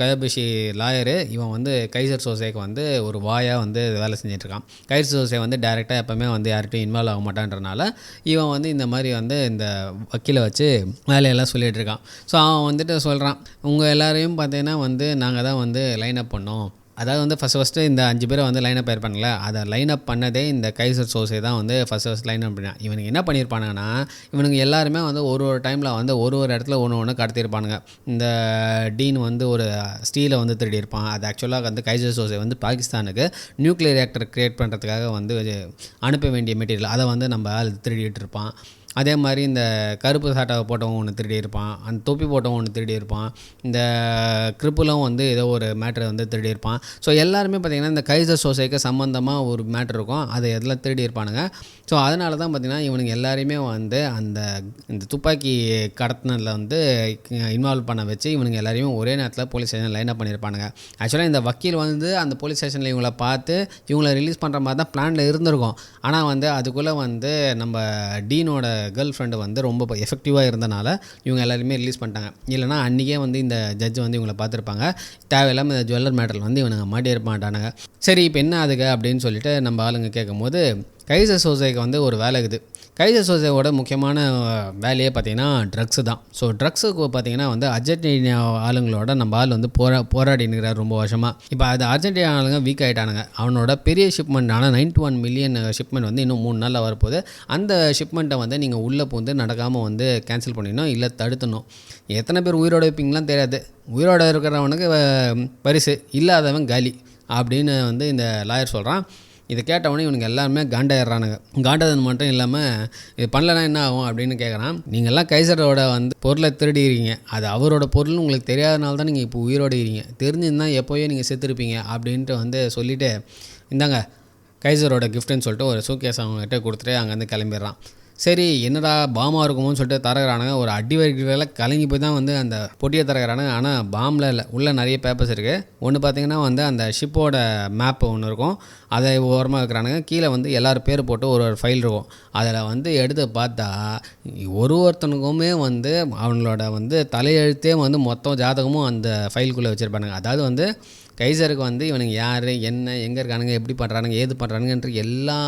Speaker 1: கயாபுஷி லாயரு, இவன் வந்து கைசர் சோசேக்கு வந்து ஒரு வாயாக வந்து வேலை செஞ்சிட்ருக்கான். கைசர் சோசே வந்து டேரெக்டாக எப்போவுமே வந்து யார்கிட்டையும் இன்வால்வ் ஆக மாட்டான்றனால இவன் வந்து இந்த மாதிரி வந்து இந்த வக்கீலை வச்சு வேலையெல்லாம் சொல்லிகிட்ருக்கான். ஸோ அவன் வந்துட்டு சொல்கிறான், உங்கள் எல்லாரையும் பார்த்தீங்கன்னா வந்து நாங்கள் தான் வந்து லைன் அப் பண்ணோம், அதாவது வந்து ஃபஸ்ட்டு இந்த 5 பேரை வந்து லைன் அப் ஆயிருப்பாங்களே, அதை லைன் அப் பண்ணதே இந்த கைசர் சோசே தான் வந்து ஃபஸ்ட் லைன் அப் பண்ணான். இவனுங்க என்ன பண்ணியிருப்பானுங்கன்னா, இவனுங்க எல்லாருமே வந்து ஒரு டைமில் வந்து ஒரு இடத்துல ஒன்று கடத்தியிருப்பானுங்க. இந்த டீன் வந்து ஒரு ஸ்டீலை வந்து திருடியிருப்பான். அது ஆக்சுவலாக வந்து கைசர் சோசே வந்து பாகிஸ்தானுக்கு நியூக்ளியர் ரியாக்டர் க்ரியேட் பண்ணுறதுக்காக வந்து அனுப்ப வேண்டிய மெட்டீரியல் அதை வந்து நம்ம திருடிட்டு இருப்பான். அதே மாதிரி இந்த கருப்பு சாட்டாவை போட்டவன் ஒன்று திருடி இருப்பான், அந்த தொப்பி போட்டவன் ஒன்று திருடி இருப்பான், இந்த கிரிப்புலும் வந்து ஏதோ ஒரு மேட்ரு வந்து திருடி இருப்பான். ஸோ எல்லாருமே பார்த்திங்கன்னா இந்த கைசர் சோசைக்கு சம்மந்தமாக ஒரு மேட்ரு இருக்கும், அதை எல்லாம் திருடி இருப்பானுங்க. ஸோ அதனால தான் பார்த்திங்கன்னா இவனுங்க எல்லாரையுமே வந்து இந்த துப்பாக்கி கடத்தினதில் வந்து இன்வால்வ் பண்ண வச்சு இவனுங்க எல்லாரையும் ஒரே நேரத்தில் போலீஸ் ஸ்டேஷன் லைன் அப் பண்ணியிருப்பானுங்க. ஆக்சுவலாக இந்த வக்கீல் வந்து அந்த போலீஸ் ஸ்டேஷனில் இவங்களை பார்த்து இவங்களை ரிலீஸ் பண்ணுற மாதிரி தான் பிளானில் இருந்திருக்கும். ஆனால் வந்து அதுக்குள்ளே வந்து நம்ம டீனோட கேர்ள் ஃப்ரெண்டு வந்து ரொம்ப எஃபெக்டிவாக இருந்தனால இவங்க எல்லாருமே ரிலீஸ் பண்ணிட்டாங்க. இல்லைனா அன்றைக்கே வந்து இந்த ஜட்ஜ் வந்து இவங்களை பார்த்துருப்பாங்க. தேவையில்லாமல் இந்த ஜுவல்லர் மேட்டரில் வந்து இவனுங்க மாட்டியிருக்க மாட்டானுங்க. சரி, இப்போ என்ன ஆகுது அப்படின்னு சொல்லிட்டு நம்ம ஆளுங்க கேட்கும் போது கைசர் சோசைக்கு வந்து ஒரு வேலை இருக்குது. கைசர் சோசையோட முக்கியமான வேலையே பார்த்திங்கன்னா ட்ரக்ஸு தான். ஸோ ட்ரக்ஸுக்கு பார்த்திங்கன்னா வந்து அர்ஜென்டினா ஆளுங்களோட நம்ம ஆள் வந்து போராடி நிற்கிறார் ரொம்ப வருஷமாக. இப்போ அது அர்ஜென்டினா ஆளுங்க வீக் ஆகிட்டானுங்க. அவனோட பெரிய ஷிப்மெண்ட்டான 91 மில்லியன் ஷிப்மெண்ட் வந்து இன்னும் 3 நாளில் வரப்போகுது. அந்த ஷிப்மெண்ட்டை வந்து நீங்கள் உள்ளே பூந்து நடக்காமல் வந்து கேன்சல் பண்ணிடணும், இல்லை தடுத்தணும். எத்தனை பேர் உயிரோட வைப்பீங்களாம் தெரியாது. உயிரோட இருக்கிறவனுக்கு பரிசு, இல்லாதவன் காலி அப்படின்னு வந்து இந்த லாயர் சொல்கிறான். இதை கேட்டவொடனே இவனுக்கு எல்லாருமே காண்டாயிடுறானுங்க. காண்டது மட்டும் இல்லாமல் இது பண்ணலன்னா என்ன ஆகும் அப்படின்னு கேட்குறான். நீங்கள்லாம் கைசரோட வந்து பொருளை திருடிக்கிறீங்க, அது அவரோட பொருள்னு உங்களுக்கு தெரியாதனால தான் நீங்கள் இப்போ உயிரோடு இருக்கீங்க. தெரிஞ்சிருந்தால் எப்போயோ நீங்கள் செத்துருப்பீங்க அப்படின்ட்டு வந்து சொல்லிவிட்டு இந்தாங்க கைசரோட கிஃப்ட்டுன்னு சொல்லிட்டு ஒரு சூட்கேஸ் அவங்ககிட்ட கொடுத்துட்டு அங்கேருந்து கிளம்பிடுறான். சரி, என்னடா பாமாக இருக்குமோன்னு சொல்லிட்டு தரகிறானுங்க. ஒரு அடி வரைக்கும் கலங்கி போய் தான் வந்து அந்த பொட்டியை தரகிறானுங்க. ஆனால் பாம்பில் இல்லை, உள்ளே நிறைய பேப்பர்ஸ் இருக்குது. ஒன்று பார்த்திங்கன்னா வந்து அந்த ஷிப்போட மேப்பு ஒன்று இருக்கும், அதை ஓரமாக வைக்கிறானுங்க. கீழே வந்து எல்லோரும் பேர் போட்டு ஒரு ஃபைல் இருக்கும். அதில் வந்து எடுத்து பார்த்தா ஒருத்தனுக்குமே வந்து அவங்களோட வந்து தலையெழுத்தே வந்து மொத்தம் ஜாதகமும் அந்த ஃபைலுக்குள்ளே வச்சுருப்பானுங்க. அதாவது வந்து கைசருக்கு வந்து இவனுங்க யார், என்ன, எங்கே இருக்கானுங்க, எப்படி பண்ணுறானுங்க, ஏது பண்ணுறானுங்கன்ற எல்லா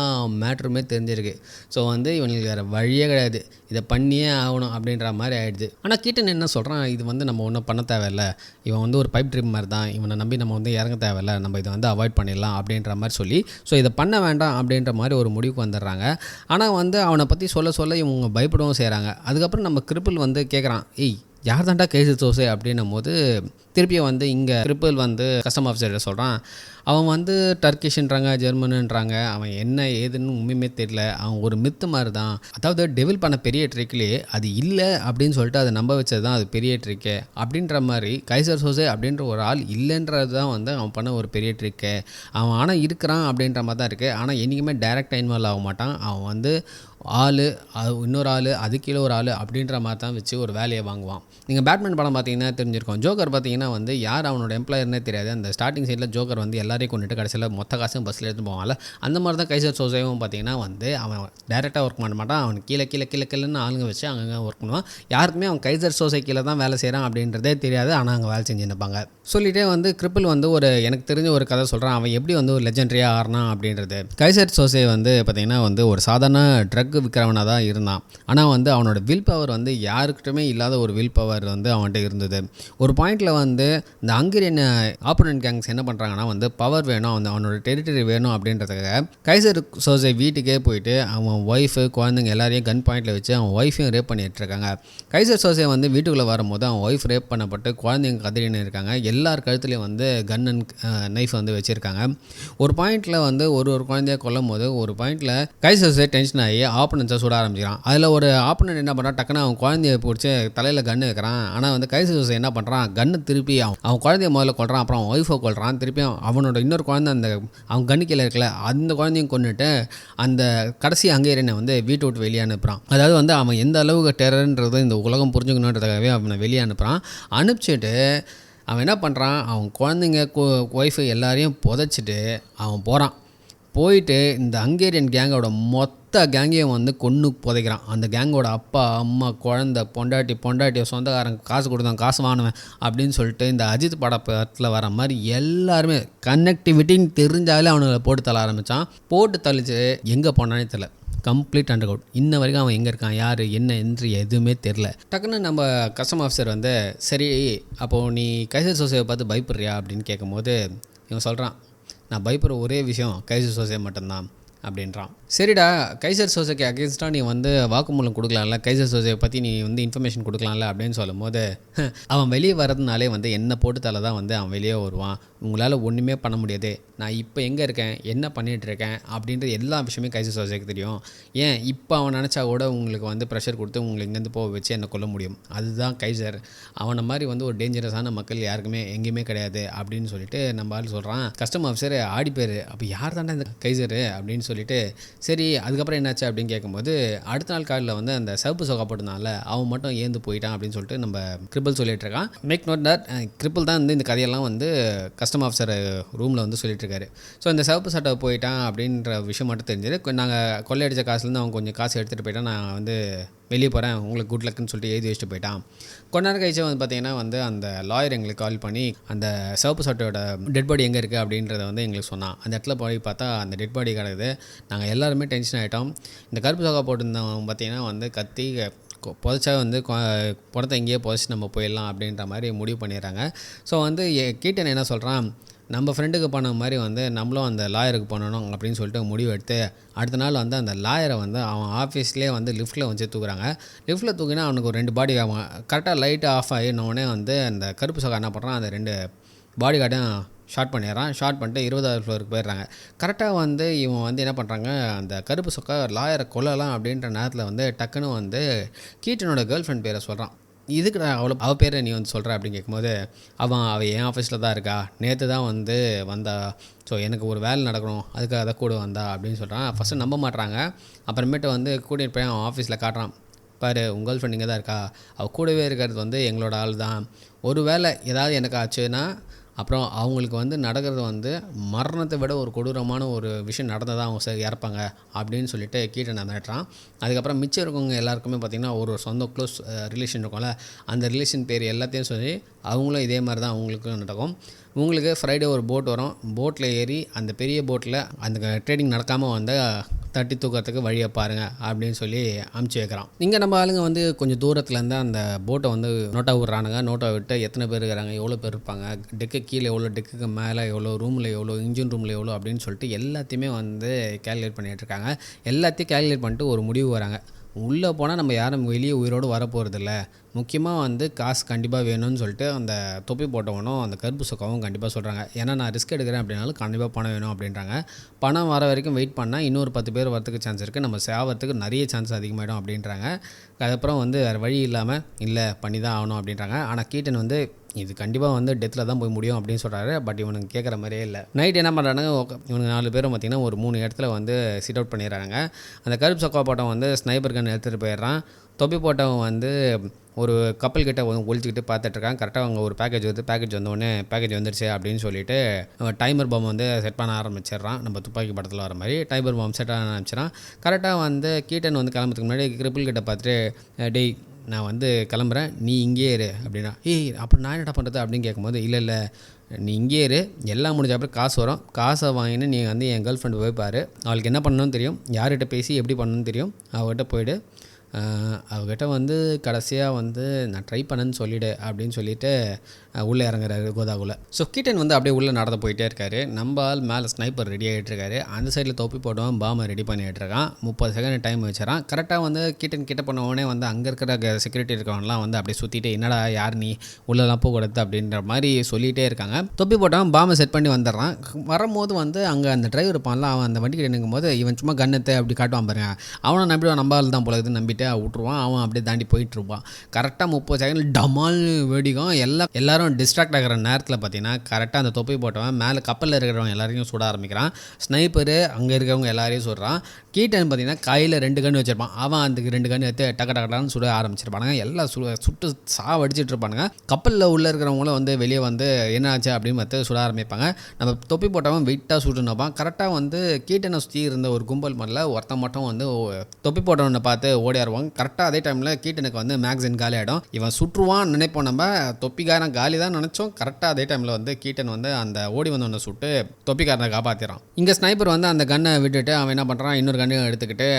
Speaker 1: மேட்ருமே தெரிஞ்சிருக்கு. ஸோ வந்து இவனுக்கு வேறு வழியே கிடையாது, இதை பண்ணியே ஆகணும் அப்படின்ற மாதிரி ஆகிடுது. ஆனால் கீட்டன் என்ன சொல்கிறான், இது வந்து நம்ம ஒன்றும் பண்ண தேவையில்லை, இவன் வந்து ஒரு பைப் ட்ரிப் மாதிரி தான், இவனை நம்பி நம்ம வந்து இறங்க தேவையில்லை, நம்ம இதை வந்து அவாய்ட் பண்ணிடலாம் அப்படின்ற மாதிரி சொல்லி ஸோ இதை பண்ண வேண்டாம் அப்படின்ற மாதிரி ஒரு முடிவுக்கு வந்துடுறாங்க. ஆனால் வந்து அவனை பற்றி சொல்ல இவங்க பயப்படவும் செய்கிறாங்க. அதுக்கப்புறம் நம்ம கிரிப்பிள் வந்து கேட்குறான், ஏய் யார் தாண்டா கைசர் சோசே அப்படின்னும் போது திருப்பியும் வந்து இங்கே கிரிப்பிள் வந்து கஸ்டம் ஆஃபீஸர்கிட்ட சொல்கிறான். அவன் வந்து டர்க்கிஷ்ன்றாங்க, ஜெர்மனுன்றாங்க, அவன் என்ன ஏதுன்னு உண்மையுமே தெரியல, அவன் ஒரு மித்து மாதிரி தான். அதாவது டெவில் பண்ண பெரிய ட்ரிக்லேயே அது இல்லை அப்படின்னு சொல்லிட்டு அதை நம்ப வச்சது தான் அது பெரிய ட்ரிக்கு அப்படின்ற மாதிரி கைசர் சோசே அப்படின்ற ஒரு ஆள் இல்லைன்றது தான் வந்து அவன் பண்ண ஒரு பெரிய ட்ரிக்கு. அவன் ஆனால் இருக்கிறான் அப்படின்ற மாதிரி தான் இருக்குது. ஆனால் என்றைக்குமே டைரெக்டாக இன்வால்வ் ஆக மாட்டான். அவன் வந்து ஆள், இன்னொரு ஆள், அது கீழே ஒரு ஆள் அப்படின்ற மாதிரி தான் வச்சு ஒரு வேலையை வாங்குவான். நீங்கள் பேட்மேன் படம் பார்த்தீங்கன்னா தெரிஞ்சிருக்கும். ஜோக்கர் பார்த்தீங்கன்னா வந்து யார் அவனோட எம்ப்ளாயர்னே தெரியாது. அந்த ஸ்டார்டிங் சைடில் ஜோக்கர் வந்து எல்லாரையும் கொண்டுட்டு கடைசியில் மொத்த காசும் பஸ்ஸில் எடுத்து போவான்ல, அந்த மாதிரி தான் கைசர் சோசையும் பார்த்தீங்கன்னா வந்து அவன் டைரெக்டாக ஒர்க் பண்ண மாட்டான். அவன் கீழேன்னு ஆளுங்க வச்சு அங்கங்கே ஒர்க் பண்ணுவான். யாருக்குமே அவன் கைசர் சோசை கீழே தான் வேலை செய்கிறான் அப்படின்றதே தெரியாது. ஆனால் அங்கே வேலை செஞ்சு நினைப்பாங்க. சொல்லிகிட்டே வந்து கிரிப்பிள் வந்து எனக்கு தெரிஞ்ச ஒரு கதை சொல்கிறான். அவன் எப்படி வந்து ஒரு லெஜெண்டரியாக ஆறினான் அப்படின்றது. கைசர் சோசை வந்து பார்த்திங்கன்னா வந்து ஒரு சாதாரண ட்ரக் விற்கிறவனாக தான் இருந்தான். ஆனால் வந்து அவனோட வில் பவர் வந்து யாருக்கிட்டுமே இல்லாத ஒரு வில் பவர் வந்து அவன்கிட்ட இருந்தது. ஒரு பாயிண்டில் வந்து இந்த ஹங்கேரியன் ஆப்போனன்ட் கேங்ஸ் என்ன பண்ணுறாங்கன்னா வந்து பவர் வேணும், அவனோட டெரிட்டரி வேணும் அப்படின்றதுக்காக கைசர் சோசை வீட்டுக்கே போயிட்டு அவன் ஒய்ஃபு, குழந்தைங்க எல்லாரையும் கன் பாயிண்டில் வச்சு அவன் ஒய்ஃபையும் ரேப் பண்ணிட்டு இருக்காங்க. கைசர் சோசை வந்து வீட்டுக்குள்ளே வரும்போது அவன் ஒய்ஃப் ரேப் பண்ணப்பட்டு குழந்தைங்க கதறின்னு இருக்காங்க. எல்லார் கழுத்துலேயும் வந்து கன் அண்ட் நைஃப் வந்து வச்சுருக்காங்க. ஒரு பாயிண்டில் வந்து ஒரு குழந்தைய கொல்லும் போது ஒரு பாயிண்டில் கைசர் சோசை டென்ஷன் ஆகி ஆப்போனன்ஸை சுட ஆரம்பிக்கிறான். அதில் ஒரு ஆப்போனன்ட் என்ன பண்ணுறான், டக்குன்னு அவன் குழந்தைய பிடிச்சி தலையில் கன்று வைக்கிறான். ஆனால் வந்து கைசர் சோசை என்ன பண்ணுறான், கன்று திருப்பி அவன் குழந்தைய முதல்ல கொள்கிறான், அப்புறம் அவன் ஒய்ஃபை கொள்கிறான். திருப்பியும் அவனோட இன்னொரு குழந்தை அந்த அவன் கண்ணு கீழே இருக்கல அந்த குழந்தையும் கொண்டுட்டு அந்த கடைசி ஹங்கேரியனை வந்து வீட்டை விட்டு வெளியே அனுப்புகிறான். அதாவது வந்து அவன் எந்த அளவுக்கு டெரர்ன்றது இந்த உலகம் புரிஞ்சுக்கணுன்றதுக்காகவே அவனை வெளியே அனுப்புகிறான். அனுப்பிச்சிட்டு அவன் என்ன பண்ணுறான், அவன் குழந்தைங்க ஒய்ஃபு எல்லாரையும் புதைச்சிட்டு அவன் போயிட்டு இந்த ஹங்கேரியன் கேங்கோட மொத்த கேங்கையும் வந்து கொன்று புதைக்கிறான். அந்த கேங்கோட அப்பா, அம்மா, குழந்தை, பொண்டாட்டியை சொந்தக்காரங்க காசு கொடுத்தான், காசு வாங்குவேன் அப்படின்னு சொல்லிட்டு இந்த அஜித் படத்தில் வர மாதிரி எல்லாருமே கனெக்டிவிட்டின்னு தெரிஞ்சாலே அவனுங்களை போட்டு தள்ள ஆரம்பித்தான். போட்டு தள்ளிச்சு எங்கே போனானே தெரியல. Complete under out. இன்ன வரைக்கும் அவன் எங்கே இருக்கான், யார் என்ன என்று எதுவுமே தெரில. டக்குன்னு நம்ம கஸ்டம் ஆஃபீஸர் வந்து சரி அப்போது நீ கைசர் சோசையை பார்த்து பயப்படுறியா அப்படின்னு கேட்கும்போது இவன் சொல்கிறான், நான் பயப்படுற ஒரே விஷயம் கைசர் சோசே மட்டும்தான் அப்படின்றான். சரிடா, கைசர் சோசைக்கு அகேன்ஸ்டாக நீ வந்து வாக்குமூலம் கொடுக்கலாம்ல, கைசர் சோசையை பற்றி நீ வந்து இன்ஃபர்மேஷன் கொடுக்கலாம்ல அப்படின்னு சொல்லும்போது, அவன் வெளியே வரதுனாலே வந்து என்ன போட்டு தலை தான் வந்து அவன் வெளியே வருவான், உங்களால் ஒன்றுமே பண்ண முடியாது, நான் இப்போ எங்கே இருக்கேன், என்ன பண்ணிகிட்ருக்கேன் அப்படின்றது எல்லா விஷயமே கைசர் சோசைக்கு தெரியும். ஏன் இப்போ அவன் நினச்சா கூட உங்களுக்கு வந்து ப்ரெஷர் கொடுத்து உங்களை இங்கேருந்து போக வச்சு என்னை கொல்ல முடியும். அதுதான் கைசர். அவனை மாதிரி வந்து ஒரு டேஞ்சரஸான மக்கள் யாருக்குமே எங்கேயுமே கிடையாது அப்படின்னு சொல்லிட்டு நம்ம ஆள் சொல்கிறான். கஸ்டம் ஆஃபீஸர் ஆடிப்பேர், அப்போ யார் தாண்டா இந்த கைசரு அப்படின்னு சொல்லிட்டு, சரி அதுக்கப்புறம் என்னாச்சு அப்படின்னு கேட்கும்போது, அடுத்த நாள் காலையில் வந்து அந்த சிவப்பு சொக்கா போட்டதுனால அவன் மட்டும் ஏந்து போயிட்டான் அப்படின்னு சொல்லிட்டு நம்ம கிரிப்பிள் சொல்லிட்டு இருக்கான். மேக் நோட் தட் கிரிப்பிள் தான் வந்து இந்த கதையெல்லாம் வந்து கஸ்டம் ஆஃபீஸர் ரூமில் வந்து சொல்லிட்டு இருக்காரு. ஸோ இந்த சிவப்பு சட்டை போயிட்டான் அப்படின்ற விஷயம் மட்டும் தெரிஞ்சது. நாங்கள் கொள்ளையடிச்ச காசுலேருந்து அவன் கொஞ்சம் காசு எடுத்துகிட்டு போயிட்டான், நான் வந்து வெளியே போகிறேன் உங்களுக்கு குட் லக்குன்னு சொல்லிட்டு எழுதி வச்சுட்டு போயிட்டான். கொஞ்ச நேரம் கழிச்சு வந்து பார்த்திங்கன்னா வந்து அந்த லாயர் எங்களுக்கு கால் பண்ணி அந்த சிவப்பு சட்டையோட டெட் பாடி எங்கே இருக்குது அப்படின்றத வந்து எங்களுக்கு சொன்னான். அந்த இடத்துல போய் பார்த்தா அந்த டெட் பாடி கிடக்குது. நாங்கள் எல்லாருமே டென்ஷன் ஆகிட்டோம். இந்த கருப்பு சோகா போட்டிருந்தவன் பார்த்திங்கன்னா வந்து கத்தி புதைச்சா வந்து படத்தை இங்கேயே புதைச்சி நம்ம போயிடலாம் அப்படின்ற மாதிரி முடிவு பண்ணிடுறாங்க. ஸோ வந்து கீட்டன் என்ன சொல்கிறான், நம்ம ஃப்ரெண்டுக்கு பண்ண மாதிரி வந்து நம்மளும் அந்த லாயருக்கு பண்ணணும் அப்படின்னு சொல்லிட்டு முடிவு எடுத்து அடுத்த நாள் வந்து அந்த லாயரை வந்து அவன் ஆஃபீஸ்லேயே வந்து லிஃப்ட்டில் வச்சு தூக்குறாங்க. லிஃப்ட்டில் தூக்கினா அவனுக்கு ஒரு 2 பாடி ஆகும். கரெக்டாக லைட்டு ஆஃப் ஆகினோடனே வந்து அந்த கருப்பு சோகா என்ன பண்ணுறான், அந்த 2 பாடி கார்டையும் ஷார்ட் பண்ணிடுறான். ஷார்ட் பண்ணிட்டு 20வது ஃப்ளோருக்கு போயிடுறாங்க. கரெக்டாக வந்து இவன் வந்து என்ன பண்ணுறாங்க, அந்த கருப்பு சொக்கா லாயரை கொல்லலாம் அப்படின்ற நேரத்தில் வந்து டக்குன்னு வந்து கீட்டனோட கேர்ள் ஃப்ரெண்ட் பேரை சொல்கிறான். இதுக்கு நான் அவள் பேரை நீ வந்து சொல்கிற அப்படின்னு கேட்கும்போது, அவள் என் ஆஃபீஸில் தான் இருக்கா, நேற்று தான் வந்து வந்தா, ஸோ எனக்கு ஒரு வேலை நடக்கணும் அதுக்காக அதை கூட வந்தா அப்படின்னு சொல்கிறான். ஃபஸ்ட்டு நம்ப மாட்டுறாங்க. அப்புறமேட்டு வந்து கூட்டிகிட்டு போய் அவன் ஆஃபீஸில் காட்டுறான். பாரு உங்கள் கேர்ள் ஃப்ரெண்ட் இங்கே தான் இருக்கா, அவள் கூடவே இருக்கிறது வந்து எங்களோட ஆள் தான். ஒரு வேளை ஏதாவது எனக்கு ஆச்சுன்னா அப்புறம் அவங்களுக்கு வந்து நடக்கிறது வந்து மரணத்தை விட ஒரு கொடூரமான ஒரு விஷயம் நடந்ததாக அவங்க இறப்பாங்க அப்படின்னு சொல்லிட்டு கீட்டனை மிரட்டுறான். அதுக்கப்புறம் மிச்சம் இருக்கவங்க எல்லாருக்குமே பார்த்திங்கன்னா ஒரு சொந்த க்ளோஸ் ரிலேஷன் இருக்கும்ல, அந்த ரிலேஷன் பேர் எல்லாத்தையும் சொல்லி அவங்களும் இதே மாதிரி தான் அவங்களுக்கும் நடக்கும். உங்களுக்கு ஃப்ரைடே ஒரு போட் வரும், போட்டில் ஏறி அந்த பெரிய போட்டில் அந்த ட்ரேடிங் நடக்காமல் வந்து தட்டி தூக்கிறதுக்கு வழியை பாருங்கள் அப்படின்னு சொல்லி அமுச்சு வைக்கிறான். இங்கே நம்ம ஆளுங்க வந்து கொஞ்சம் தூரத்துலேருந்து அந்த போட்டை வந்து நோட்டா விட்றானுங்க. நோட்டா விட்டு எத்தனை பேர் இருக்கிறாங்க, எவ்வளோ பேர் இருப்பாங்க, டெக்கு கீழே எவ்வளோ, டெக்குக்கு மேலே எவ்வளோ, ரூமில் எவ்வளோ, இன்ஜின் ரூமில் எவ்வளோ அப்படின்னு சொல்லிட்டு எல்லாத்தையுமே வந்து கேல்குலேட் பண்ணிகிட்டு இருக்காங்க. எல்லாத்தையும் கேல்குலேட் பண்ணிட்டு ஒரு முடிவு வராங்க. உள்ளே போனால் நம்ம யாரும் வெளியே உயிரோடு வரப்போகிறதில்ல, முக்கியமாக வந்து காசு கண்டிப்பாக வேணும்னு சொல்லிட்டு அந்த தொப்பி போட்டவனும் அந்த கருப்பு சொக்காவும் கண்டிப்பாக சொல்கிறாங்க. ஏன்னா நான் ரிஸ்க் எடுக்கிறேன் அப்படின்னாலும் கண்டிப்பாக பணம் வேணும் அப்படின்றாங்க. பணம் வர வரைக்கும் வெயிட் பண்ணால் இன்னொரு 10 பேர் வரத்துக்கு சான்ஸ் இருக்குது, நம்ம சேவத்துக்கு நிறைய சான்ஸ் அதிகமாகிடும் அப்படின்றாங்க. அதுக்கப்புறம் வந்து வேறு வழி இல்லாமல் இல்லை பண்ணி தான் ஆகணும் அப்படின்றாங்க. ஆனால் கீட்டன் வந்து இது கண்டிப்பாக வந்து டெத்தில் தான் போய் முடியும் அப்படின்னு சொல்கிறாரு. பட் இவனுக்கு கேட்குற மாதிரியே இல்லை. நைட் என்ன பண்ணுறாங்க, இவனுக்கு 4 பேரும் பார்த்திங்கன்னா ஒரு 3 இடத்துல வந்து சிட் அவுட் பண்ணிடுறாங்க. அந்த கருப்பு சொக்கா போட்டவன் வந்து ஸ்னைப்பர் கன் எடுத்துகிட்டு போயிடுறான். தொப்பி போட்டவன் வந்து ஒரு கப்பல் கிட்ட ஒழிச்சிக்கிட்டு பார்த்துட்ருக்கான். கரெக்டாக அவங்க ஒரு பேக்கேஜ் வந்தோடனே பேக்கேஜ் வந்துடுச்சு அப்படின்னு சொல்லிட்டு டைமர் பாம் வந்து செட் பண்ண ஆரம்பிச்சிடுறான். நம்ம துப்பாக்கி படத்தில் வர மாதிரி டைமர் பாம் செட் பண்ண ஆரம்பிச்சிடறான். கரெக்டாக வந்து கீட்டன் வந்து கிளம்புறதுக்கு முன்னாடி கிரிப்பிள் கிட்ட பார்த்துட்டு, டேய் நான் வந்து கிளம்புறேன், நீ இங்கே இரு அப்படின்னா, அப்புறம் நான் என்ன பண்ணுறது அப்படின்னு கேட்கும்போது, இல்லை நீ இங்கே இரு, எல்லாம் முடிஞ்ச அப்புறம் காசு வரும், காசை வாங்கினு நீ வந்து என் கேர்ள் ஃப்ரெண்டு போய் பாரு, அவளுக்கு என்ன பண்ணணும்னு தெரியும், யார்கிட்ட பேசி எப்படி பண்ணணும்னு தெரியும், அவகிட்ட போய்ட்டு அவகிட்ட வந்து கடைசியாக வந்து நான் ட்ரை பண்ணேன்னு சொல்லிவிடு அப்படின்னு சொல்லிவிட்டு உள்ளே இறங்குறாரு கோதாகுல. ஸோ கீட்டன் வந்து அப்படியே உள்ளே நடந்து போயிட்டே இருக்காரு. நம்ம ஆள் மேலே ஸ்னைப்பர் ரெடி ஆகிட்டு இருக்காரு. அந்த சைடில் தொப்பி போடுவான் பாமை ரெடி பண்ணிகிட்டு இருக்கான். 30 செகண்ட் டைம் வச்சுறான். கரெக்டாக வந்து கீட்டன் கிட்ட பண்ணவொடனே வந்து அங்கே இருக்கிற செக்யூரிட்டி இருக்கவங்கலாம் வந்து அப்படியே சுற்றிட்டு, என்னடா யார் நீ உள்ளெல்லாம் போகக்கூடாது அப்படின்ற மாதிரி சொல்லிகிட்டே இருக்காங்க. தொப்பி போட்டவன் பாமை செட் பண்ணி வந்துடுறான். வரும்போது வந்து அங்கே அந்த டிரைவர் இருப்பான்ல, அவன் அந்த வண்டி கிட்ட நிற்கும் போது இவன் சும்மா கன்னத்தை அப்படி காட்டுவான் பாருங்க, அவனை நம்பிடுவான், நம்ம ஆள் தான் போலகுதுன்னு நம்பிட்டு விட்டுருவான். அவன் அப்படியே தாண்டி போயிட்டுருப்பான். கரெக்டாக 30 செகண்ட் டமால் வெடிக்கும். எல்லாரும் டிஸ்ட்ராக்ட் ஆகிற நேரத்தில் பார்த்தீங்கன்னா கரெக்டாக அந்த தொப்பி போட்டவன் மேலே கப்பலில் இருக்கிறவங்க எல்லாரையும் சுட ஆரம்பிக்கிறான். ஸ்னைப்பரு அங்கே இருக்கிறவங்க எல்லாரையும் சுடுறான். கீட்டன் பார்த்தீங்கன்னா கையில் 2 கன்று வச்சுருப்பான். அவன் அந்த 2 கன்று எடுத்து டக்கடான்னு சுட ஆரம்பிச்சிருப்பானுங்க. எல்லாம் சுட்டு சாவடிச்சிட்டு இருப்பானுங்க. கப்பலில் உள்ளே இருக்கிறவங்களும் வந்து வெளியே வந்து என்ன ஆச்சு அப்படின்னு பார்த்து சுட ஆரம்பிப்பாங்க. நம்ம தொப்பி போட்டவன் வெயிட்டாக சுட்டுனப்பான். கரெக்டாக வந்து கீட்டனை சுற்றி இருந்த ஒரு கும்பல் மரில் ஒருத்தன் மட்டும் வந்து தொப்பி போட்டவனை பார்த்து ஓடி வருவாங்க. கரெக்டாக அதே டைமில் கீட்டனுக்கு வந்து மேக்சின் காலி ஆகிடும். இவன் சுற்றுவான்னு நினைப்போம், நம்ம தொப்பிக்காரன் காலி தான் நினச்சோம். கரெக்டாக அதே டைமில் வந்து கீட்டன் வந்து அந்த ஓடி வந்து ஒன்று சுட்டு தொப்பிக்காரனை காப்பாற்றிறான். இங்கே ஸ்னைப்பர் வந்து அந்த கன்னை விட்டுட்டு அவன் என்ன பண்ணுறான், இன்னொரு கன்னை எடுத்துக்கிட்டு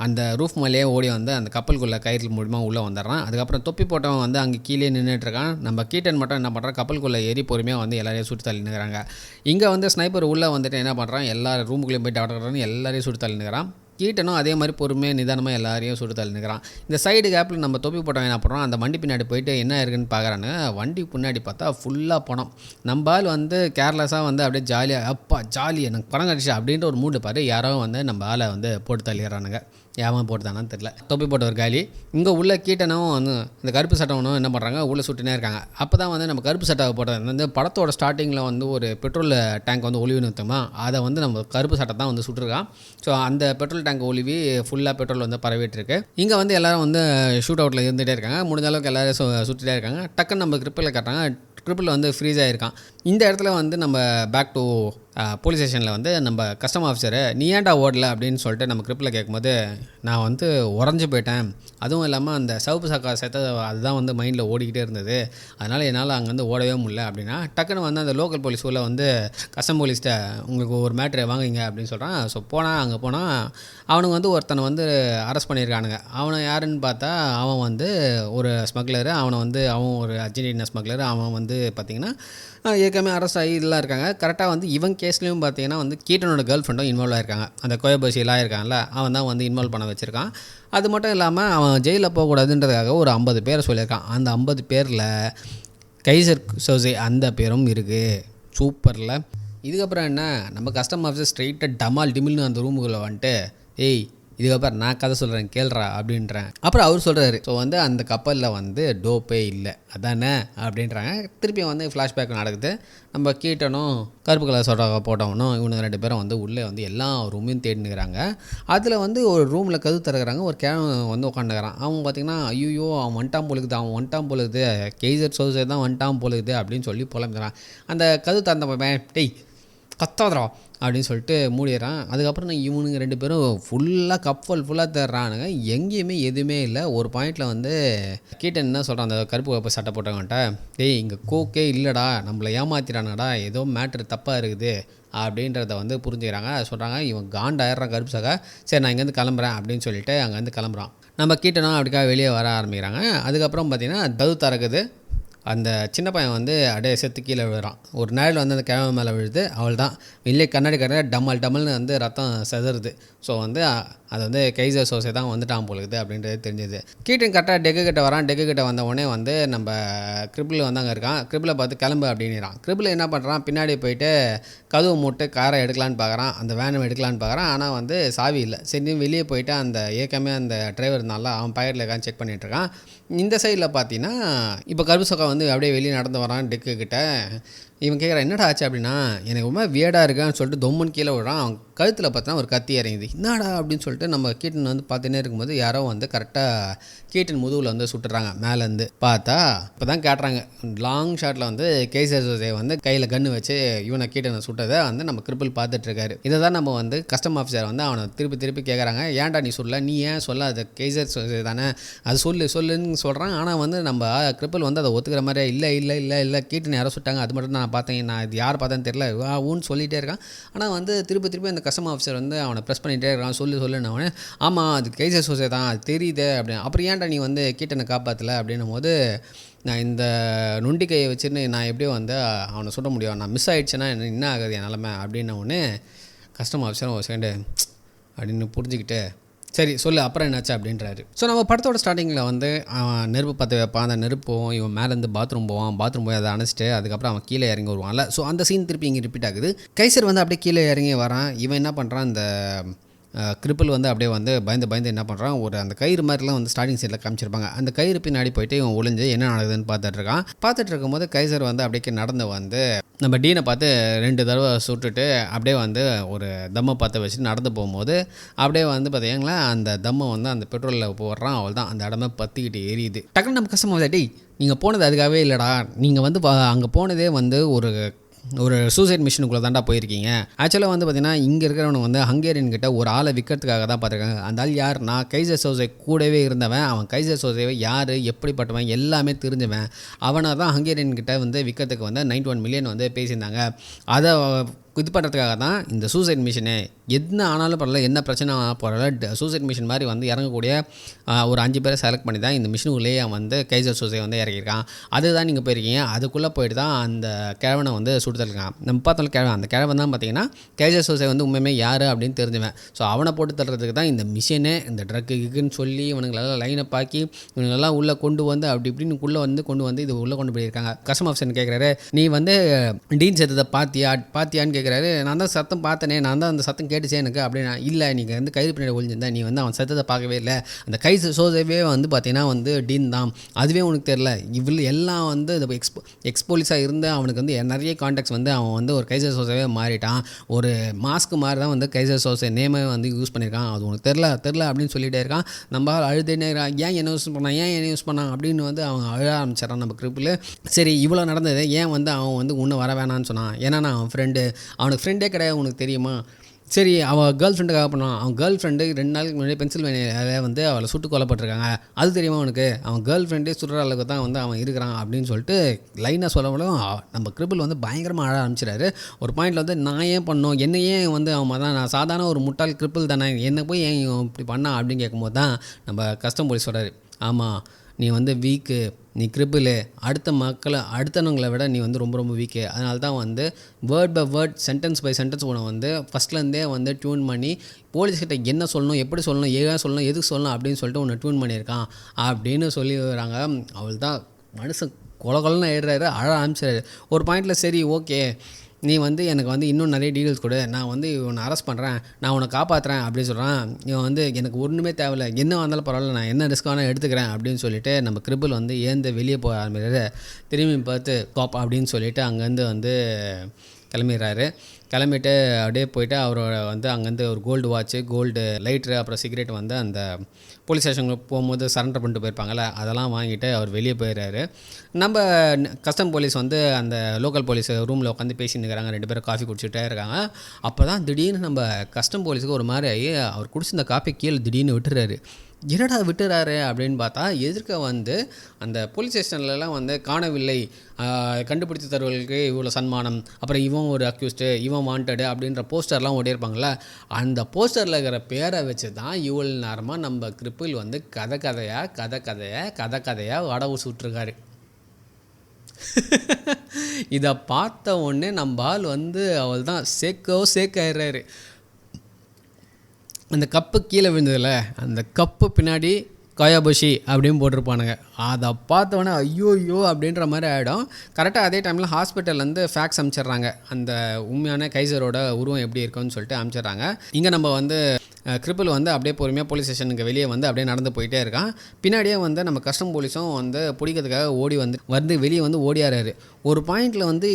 Speaker 1: அந்த ரூஃப் மேலேயே ஓடி வந்து அந்த கப்பலுக்குள்ளே கயிறு மூலியமாக உள்ளே வந்துடுறான். அதுக்கப்புறம் தொப்பி போட்டவன் வந்து அங்கே கீழே நின்றுட்டுருக்கான். நம்ம கீட்டன் மட்டும் என்ன பண்ணுறான், கப்பலுக்குள்ளே ஏறி பொறுமையாக வந்து எல்லாரையும் சுட்டு தள்ளினுக்கிறாங்க. இங்கே வந்து ஸ்னைப்பர் உள்ளே வந்துட்டு என்ன பண்ணுறான், எல்லா ரூமுக்குள்ளேயும் போய்ட்டு ஆடுறான்னு எல்லாரையும் சுட்டு தள்ளினுக்கிறான். கீட்டனும் அதே மாதிரி பொறுமையாக நிதானமாக எல்லாரையும் சுட்டு தள்ளினுக்கிறான். இந்த சைடு கேப்பில் நம்ம தொப்பி போட்டவன் என்ன பண்ணுறான், அந்த வண்டி பின்னாடி போயிட்டு என்ன இருக்குன்னு பார்க்குறான்னு. வண்டி பின்னாடி பார்த்தா ஃபுல்லாக பணம். நம்ம ஆள் வந்து கேர்லெஸ்ஸாக வந்து அப்படியே ஜாலியாக அப்பா ஜாலி எனக்கு பணம் கிடச்சி அப்படின்ற ஒரு மூடு பாரு, யாரோ வந்து நம்ம ஆளை வந்து போட்டு தள்ளிடுறானுங்க. ஏமா போட்டுதானான்னு தெரியல. தொப்பி போட்ட ஒரு காலி. இங்கே உள்ள கீட்டனும் வந்து இந்த கருப்பு சட்டவனும் என்ன பண்ணுறாங்க, உள்ளே சுட்டுனே இருக்காங்க. அப்போ தான் வந்து நம்ம கருப்பு சட்டை போட்டது வந்து படத்தோட ஸ்டார்டிங்கில் வந்து ஒரு பெட்ரோல் டேங்க் வந்து ஒளிவு நிறுத்தமா, அதை வந்து நம்ம கருப்பு சட்டை தான் வந்து சுட்டுருக்கான். ஸோ அந்த பெட்ரோல் டேங்க் ஒளிவி ஃபுல்லாக பெட்ரோல் வந்து பரவிட்டு இருக்கு. இங்கே வந்து எல்லோரும் வந்து ஷூட் அவுட்டில் இருந்துகிட்டே இருக்காங்க. முடிஞ்ச அளவுக்கு எல்லோரும் சுற்றிட்டே இருக்காங்க. டக்குன்னு நம்ம கிரிப்பில் கட்டுறாங்க. கிரிப்பில் வந்து ஃப்ரீஸ் ஆகிருக்கான். இந்த இடத்துல வந்து நம்ம பேக் டு போலீஸ் ஸ்டேஷனில் வந்து நம்ம கஸ்டம் ஆஃபீஸரு நீ ஏன்டா ஓடலை அப்படின்னு சொல்லிட்டு நம்ம கிரிப்பில் கேட்கும்போது, நான் வந்து உறைஞ்சி போயிட்டேன், அதுவும் இல்லாமல் அந்த சவுப்பு சக்கா சேர்த்த அதுதான் வந்து மைண்டில் ஓடிக்கிட்டே இருந்தது, அதனால் என்னால் அங்கேருந்து ஓடவே முடியல அப்படின்னா, டக்குன்னு வந்து அந்த லோக்கல் போலீஸ் உள்ள வந்து கஸ்டம் போலீஸ்கிட்ட உங்களுக்கு ஒரு மேட்ரு வாங்குங்க அப்படின்னு சொல்கிறான். ஸோ அங்கே போனால் அவனுக்கு வந்து ஒருத்தனை வந்து அரெஸ்ட் பண்ணியிருக்கானுங்க. அவனை யாருன்னு பார்த்தா அவன் வந்து ஒரு ஸ்மக்லரு, அவன் ஒரு அர்ஜென்டினா ஸ்மக்லரு. அவன் வந்து பார்த்திங்கன்னா ஏற்கனவே அரெஸ்ட் ஆகி இதெல்லாம் இருக்காங்க. கரெக்டாக வந்து இவன் கேஸ்லேயும் பார்த்தீங்கன்னா வந்து கீட்டனோட கேர்ள் ஃப்ரெண்டும் இன்வால்வ் ஆகிருக்காங்க. அந்த கோயபசியெல்லாம் இருக்காங்கல்ல, அவன் தான் வந்து இன்வால்வ் பண்ண வச்சுருக்கான். அது மட்டும் இல்லாமல் அவன் ஜெயிலில் போகக்கூடாதுன்றதுக்காக ஒரு 50 பேரை சொல்லியிருக்கான். அந்த 50 பேரில் கைசர் சோசே அந்த பேரும் இருக்குது. சூப்பரில். இதுக்கப்புறம் என்ன, நம்ம கஸ்டம் ஆஃபீஸர் ஸ்ட்ரெயிட்டாக டமால் டிமில்னு அந்த ரூமுக்குள்ளே வந்துட்டு, ஏய் இதுக்கப்புறம் நான் கதை சொல்கிறேன் கேள்றா அப்படின்றேன். அப்புறம் அவர் சொல்கிறாரு, ஸோ வந்து அந்த கப்பலில் வந்து டோப்பே இல்லை அதானே அப்படின்றாங்க. திருப்பி வந்து ஃப்ளாஷ்பேக் நடக்குது. நம்ம கீட்டனும் கருப்பு கலர் சொட்டாக போட்டவனும் இவனுங்க 2 பேரும் வந்து உள்ளே வந்து எல்லா ரூமையும் தேடினுக்கிறாங்க. அதில் வந்து ஒரு ரூமில் கதவு திறக்கிறாங்க. ஒரு கிழவன் வந்து உட்காந்துக்கிறான். அவன் பார்த்திங்கன்னா ஐயோ அவன் வந்துட்டான் போலுக்குது கெய்சர் சோசே தான் வந்துட்டான் போலுக்குது அப்படின்னு சொல்லி புலம்புறான். அந்த கதவு திறந்த டேய் கத்தாதரா அப்படின்னு சொல்லிட்டு மூடிடுறான். அதுக்கப்புறம் இவனுங்க 2 பேரும் ஃபுல்லாக கப்பல் ஃபுல்லாக தேடுறானுங்க. எங்கேயுமே எதுவுமே இல்லை. ஒரு பாயிண்டில் வந்து கீட்டன் என்ன சொல்கிறான், அந்த கருப்பு கப்பல் சட்டை போட்டவன்ட்ட, டேய் இங்கே கோக்கே இல்லைடா, நம்மளை ஏமாத்திட்டானடா, ஏதோ மேட்ரு தப்பாக இருக்குது அப்படின்றத வந்து புரிஞ்சுக்கிறாங்க. சொல்கிறாங்க இவன் காண்டாயிடுறான் கருப்பு சகா, சரி நான் இங்கேருந்து கிளம்புறேன் அப்படின்னு சொல்லிட்டு அங்கேருந்து கிளம்புறான். நம்ம கீட்டனும் அப்படிக்காக வெளியே வர ஆரம்பிக்கிறாங்க. அதுக்கப்புறம் பார்த்திங்கன்னா கதவு திறக்குது. அந்த சின்ன பையன் வந்து அப்படியே செத்து கீழே விழுறான். ஒரு நேரில் வந்து அந்த கிழமை மேலே விழுது. அவள் தான் வெளியே கண்ணாடி டமல்னு வந்து ரத்தம் செதறுது. ஸோ வந்து அது வந்து கைசர் சோசே தான் வந்துட்டான் போலுக்குது அப்படின்றது தெரிஞ்சது. கீட்டன் கரெக்டாக டெக்கு கிட்ட வரான். டெக்கு கிட்ட வந்த உடனே வந்து நம்ம கிரிப்பில் வந்து அங்கே இருக்கான். கிரிப்பில் பார்த்து கிளம்பு அப்படின்றான். கிரிப்பில் என்ன பண்ணுறான், பின்னாடி போயிட்டு கதவு மூட்டு காரை எடுக்கலான்னு பார்க்குறான், அந்த வேனை எடுக்கலான்னு பார்க்குறான். ஆனால் வந்து சாவி இல்லை. சரி வெளியே போயிட்டு அந்த ஏற்கனவே அந்த டிரைவர் இருந்தால அவன் பாக்கெட்டில் இருக்கான்னு செக் பண்ணிகிட்ருக்கான். இந்த சைடில் பார்த்தீங்கன்னா இப்போ கருப்பு சொக்கா வந்து அப்படியே வெளியே நடந்து வரான் டெக்கு கிட்ட. இவன் கேட்குறான் என்னடா ஆச்சு அப்படின்னா, எனக்கு ரொம்ப வியர்டாக இருக்கான்னு சொல்லிட்டு தொம்முன்னு கீழே விடுறான். அவன் கழுத்தில் பார்த்தா ஒரு கத்தி இறங்குது. என்னடா அப்படின்னு சொல்லிட்டு நம்ம கீட்டன் வந்து பார்த்துன்னே இருக்கும்போது யாரோ வந்து கரெக்டாக கீட்டன் முதுகில் வந்து சுட்டுறாங்க. மேலேருந்து பார்த்தா இப்போ தான் காட்டுறாங்க லாங் ஷாட்டில் வந்து கைசர் சோசே வந்து கையில் கன்று வச்சு இவனை கீட்டனை சுட்டதை வந்து நம்ம கிரிப்பில் பார்த்துட்ருக்காரு. இதை தான் நம்ம வந்து கஸ்டம் ஆஃபீஸர் வந்து அவனை திருப்பி கேட்குறாங்க, ஏன்டா நீ சொல்ல, நீ ஏன் சொல்ல, அது கைசர் சோசே தானே, அது சொல்லுன்னு சொல்கிறான். ஆனால் வந்து நம்ம கிரிப்பில் வந்து அதை ஒத்துக்கிற மாதிரியே இல்லை கீட்டன் யாரோ சுட்டாங்க, அது மட்டும் நான் பார்த்தேன், நான் இது யார் பார்த்தேன்னு தெரியல ஊன்னு சொல்லிகிட்டே இருக்கான். ஆனால் வந்து திருப்பி அந்த கஸ்டம் ஆஃபீஸர் வந்து அவனை ப்ரெஸ் பண்ணிகிட்டே இருக்கான். சொல்லுன்னு அவனே, ஆமாம் அது கைசர் சோசே தான், அது தெரியுது அப்படின்னு. அப்புறம் ஏன்டா நீ வந்து கீட்டனை காப்பாற்றலை அப்படின்னும் போது, நான் இந்த நொண்டிக்கையை வச்சுன்னு நான் எப்படியோ வந்து அவனை சுட முடியும், நான் மிஸ் ஆகிடுச்சேன்னா என்ன ஆகுது என் நிலமை அப்படின்ன உடனே கஸ்டம் ஆஃபீஸரும் ஒரு செகண்டு அப்படின்னு புரிஞ்சுக்கிட்டு, சரி சொல்லு அப்புறம் என்னாச்சு அப்படின்றாரு. ஸோ நம்ம படத்தோட ஸ்டார்டிங்கில் வந்து அவன் நெருப்பு பற்ற வைப்பான். அந்த நெருப்பும் இவன் மேலேருந்து பாத்ரூம் போய் அதை அணைச்சிட்டு அதுக்கப்புறம் அவன் கீழே இறங்கி வருவான்ல. ஸோ அந்த சீன் திருப்பி இங்கே ரிப்பீட் ஆகுது. கைசர் வந்து அப்படியே கீழே இறங்கி வரான். இவன் என்ன பண்ணுறான், இந்த கிரிப்பில் வந்து அப்படியே வந்து பயந்து என்ன பண்ணுறான், ஒரு அந்த கயிறு மாதிரிலாம் வந்து ஸ்டார்டிங் சைடில் காமிச்சிருப்பாங்க. அந்த கயிறு பின்னாடி போயிட்டு இவன் ஒளிஞ்சு என்ன நடக்குதுன்னு பார்த்துட்டு இருக்கும்போது கைசர் வந்து அப்படியே நடந்து வந்து நம்ம டீனை பார்த்து 2 தடவை சுட்டுட்டு அப்படியே வந்து ஒரு தம்மை பார்த்து வச்சுட்டு நடந்து போகும்போது அப்படியே வந்து பார்த்தீங்களா அந்த தம்மை வந்து அந்த பெட்ரோலில் போடுறான். அவள் தான் அந்த இடமே பற்றிக்கிட்டு எரியுது. டக்குன்னு நம்ம கஷ்டமாக டேய் நீங்கள் போனது அதுக்காகவே இல்லைடா, நீங்கள் வந்து அங்கே போனதே வந்து ஒரு ஒரு சூசைட் மிஷனுக்குள்ளே தாண்டா போயிருக்கீங்க. ஆக்சுவலாக வந்து பார்த்தீங்கன்னா இங்கே இருக்கிறவனுக்கு வந்து ஹங்கேரியன் கிட்ட ஒரு ஆளை விற்கிறதுக்காக தான் பார்த்துருக்காங்க. அந்த ஆள் யார், நான் கைசர் சோசே கூடவே இருந்தவன், அவன் கைசர் சோசேவை யார் எப்படிப்பட்டவன் எல்லாமே தெரிஞ்சவன், அவனை தான் ஹங்கேரியன் கிட்ட வந்து விற்கிறதுக்கு வந்து 91 மில்லியன் வந்து பேசியிருந்தாங்க. அதை இது பண்ணுறதுக்காக தான் இந்த சூசைட் மிஷினு. என்ன ஆனாலும் பரவாயில்ல, என்ன பிரச்சனை பரவாயில்ல, சூசைட் மிஷின் மாதிரி வந்து இறங்கக்கூடிய ஒரு 5 பேரை செலக்ட் பண்ணி தான் இந்த மிஷினுக்குள்ளேயே வந்து கைசர் சோசே வந்து இறக்கியிருக்கான். அதுதான் நீங்கள் போயிருக்கீங்க. அதுக்குள்ளே போயிட்டு தான் அந்த கிழவனை வந்து சுட்டுத்தருக்கான். நம்ம பார்த்தாலும் கிழவன், அந்த கிழவன் தான் பார்த்தீங்கன்னா கைசர் சோசே வந்து உண்மையுமே யார் அப்படின்னு தெரிஞ்சுவேன். ஸோ அவனை போட்டு தள்ளுறதுக்கு தான் இந்த மிஷினே, இந்த ட்ரக்குன்னு சொல்லி இவனுங்களெல்லாம் லைனப் ஆக்கி இவனுங்களெல்லாம் உள்ளே கொண்டு வந்து அப்படி இப்படின்னு கொண்டு வந்து இது உள்ளே கொண்டு போயிருக்காங்க. கஸ்டம் ஆஃபீஸர் கேட்குறாரு, நீ வந்து டீன் சேர்த்ததை பார்த்தியான்னு கேட்குறாரு. நான் தான் சத்தம் பார்த்தனே, நான் தான் அந்த சத்தம் கேட்டுச்சே எனக்கு அப்படின்னா. இல்லை, நீங்கள் வந்து கயிறு பின்னாடி ஒழிஞ்சிருந்தா நீ வந்து அவன் சத்தத்தை பார்க்கவே இல்லை. அந்த கைசர் சோசேவே வந்து பார்த்தீங்கன்னா வந்து டீன் தான், அதுவே உனக்கு தெரில. இவ்வளோ எல்லாம் வந்து எக்ஸ்போலிஸாக இருந்து அவனுக்கு வந்து நிறைய கான்டாக்ட்ஸ் வந்து அவன் வந்து ஒரு கைசர் சோசேவே மாறிட்டான். ஒரு மாஸ்க் மாதிரி தான் வந்து கைசர் சோசே நேமே வந்து யூஸ் பண்ணியிருக்கான். அது உனக்கு தெரில அப்படின்னு சொல்லிகிட்டே இருக்கான். நம்ம அழுதுனே இருக்கான், ஏன் என்ன யூஸ் பண்ணான் அப்படின்னு வந்து அவன் அழ ஆரம்பிச்சிடறான் நம்ம கிரிப்பில். சரி, இவ்வளோ நடந்தது, ஏன் வந்து அவன் வந்து இன்னும் வர வேணான்னு சொன்னான்? ஏன்னா நான் அவன் ஃப்ரெண்டு, அவனுக்கு ஃப்ரெண்டே கிடையாது, உனக்கு தெரியுமா? சரி, அவள் கேர்ள் ஃப்ரெண்டுக்காக பண்ணான். அவன் கேர்ள் ஃப்ரெண்டு 2 நாளுக்கு முன்னாடி பென்சில்வேனியாவில் வந்து அவளை சுட்டு கொல்லப்பட்டிருக்காங்க. அது தெரியுமா அவனுக்கு? அவன் கேர்ள் ஃப்ரெண்டே சுடுற அளவுக்கு தான் வந்து அவன் இருக்கிறான் அப்படின்னு சொல்லிட்டு லைனாக சொல்லவளும் நம்ம கிரிபிள் வந்து பயங்கரமாக அழ ஆரம்பிச்சிடாரு. ஒரு பாயிண்டில் வந்து நான் ஏன் பண்ணோம், என்ன ஏன் வந்து அவன் தான், நான் சாதாரண ஒரு முட்டாள் கிரிபிள் தானே, என்ன போய் ஏன் இப்படி பண்ணான் அப்படின்னு கேட்கும்போது தான் நம்ம கஸ்டம் போலீஸ் சொல்கிறாரு, ஆமாம் நீ வந்து வீக்கு, நீ கிரிபிளு, அடுத்தவங்களை விட நீ வந்து ரொம்ப ரொம்ப வீக்கு. அதனால தான் வந்து word by word, sentence by sentence உன வந்து ஃபஸ்ட்லேருந்தே வந்து டியூன் பண்ணி போலீஸ்கிட்ட என்ன சொல்லணும், எப்படி சொல்லணும், ஏன் சொல்லணும், எதுக்கு சொல்லணும் அப்படின்னு சொல்லிட்டு உன்னை டியூன் பண்ணியிருக்கான் அப்படின்னு சொல்லி வராங்க. அவள் தான் மனுஷன் கொலன்னு ஆயிடுறாரு, அழ ஆரம்பிச்சிடாரு. ஒரு பாயிண்டில் சரி ஓகே, நீ வந்து எனக்கு வந்து இன்னும் நிறைய டீட்டெயில்ஸ் கொடு, நான் வந்து இவனை அரெஸ்ட் பண்ணுறேன், நான் உன்னை காப்பாற்றுறேன் அப்படின்னு சொல்கிறான். இவன் வந்து எனக்கு ஒன்றுமே தேவையில்லை, என்ன வந்தாலும் பரவாயில்ல, நான் என்ன ரிஸ்க் வேணால் எடுத்துக்கிறேன் அப்படின்னு சொல்லிட்டு நம்ம கிரிபிள் வந்து ஏந்து வெளியே போக ஆரம்பிக்கிறாரு. திரும்பி பார்த்து காப் அப்படின்னு சொல்லிட்டு அங்கேருந்து வந்து கிளம்பிடுறாரு. கிளம்பிட்டு அப்படியே போயிட்டு அவரோட வந்து அங்கேருந்து ஒரு கோல்டு வாட்ச்சு, கோல்டு லைட்ரு, அப்புறம் சிகரெட் வந்து அந்த போலீஸ் ஸ்டேஷனுக்கு போகும்போது சரண்டர் பண்ணிட்டு போயிருப்பாங்கள்ல, அதெல்லாம் வாங்கிட்டு அவர் வெளியே போயிடுறாரு. நம்ம கஸ்டம் போலீஸ் வந்து அந்த லோக்கல் போலீஸ் ரூமில் உட்காந்து பேசின்னு இருக்கிறாங்க, 2 பேரும் காஃபி குடிச்சிட்டே இருக்காங்க. அப்போ தான் திடீர்னு நம்ம கஸ்டம் போலீஸுக்கு ஒரு மாதிரி ஆகி அவர் குடிச்சிருந்த காஃபி கீழே திடீர்னு விட்டுறாரு. என்னடா விட்டுறாரு அப்படின்னு பார்த்தா எதிர்க்க வந்து அந்த போலீஸ் ஸ்டேஷன்லலாம் வந்து காணவில்லை, கண்டுபிடித்து தருவர்களுக்கு இவ்வளோ சன்மானம், அப்புறம் இவன் ஒரு அக்யூஸ்டு, இவன் வாண்டடு அப்படின்ற போஸ்டர்லாம் ஓடியிருப்பாங்களே, அந்த போஸ்டரில் இருக்கிற பேரை வச்சு தான் இவ்வளோ நேரமாக நம்ம கிரிப்பிள் வந்து கதையாக வடவு சுட்டுருக்காரு. இதை பார்த்த உடனே நம்ம ஆள் வந்து அவள் தான் சேக்காயிடுறாரு. அந்த கப்பு கீழே விழுந்ததில்ல, அந்த கப்பு பின்னாடி காயாபஷி அப்படின்னு போட்டிருப்பானுங்க. அதை பார்த்தோன்னே ஐயோ அப்படின்ற மாதிரி ஆகிடும். கரெக்டாக அதே டைமில் ஹாஸ்பிட்டல்லேருந்து ஃபேக்ஸ் அனுப்பிச்சிட்றாங்க, அந்த உண்மையான கைசரோட உருவம் எப்படி இருக்குன்னு சொல்லிட்டு அனுப்பிச்சிட்றாங்க. இங்கே நம்ம வந்து கிரிப்பிள் வந்து அப்படியே பொறுமையாக போலீஸ் ஸ்டேஷனுக்கு வெளியே வந்து அப்படியே நடந்து போயிட்டே இருக்கான். பின்னாடியே வந்து நம்ம கஸ்டம் போலீஸும் வந்து பிடிக்கிறதுக்காக ஓடி வந்து வெளியே வந்து ஓடியாராரு. ஒரு பாயிண்டில் வந்து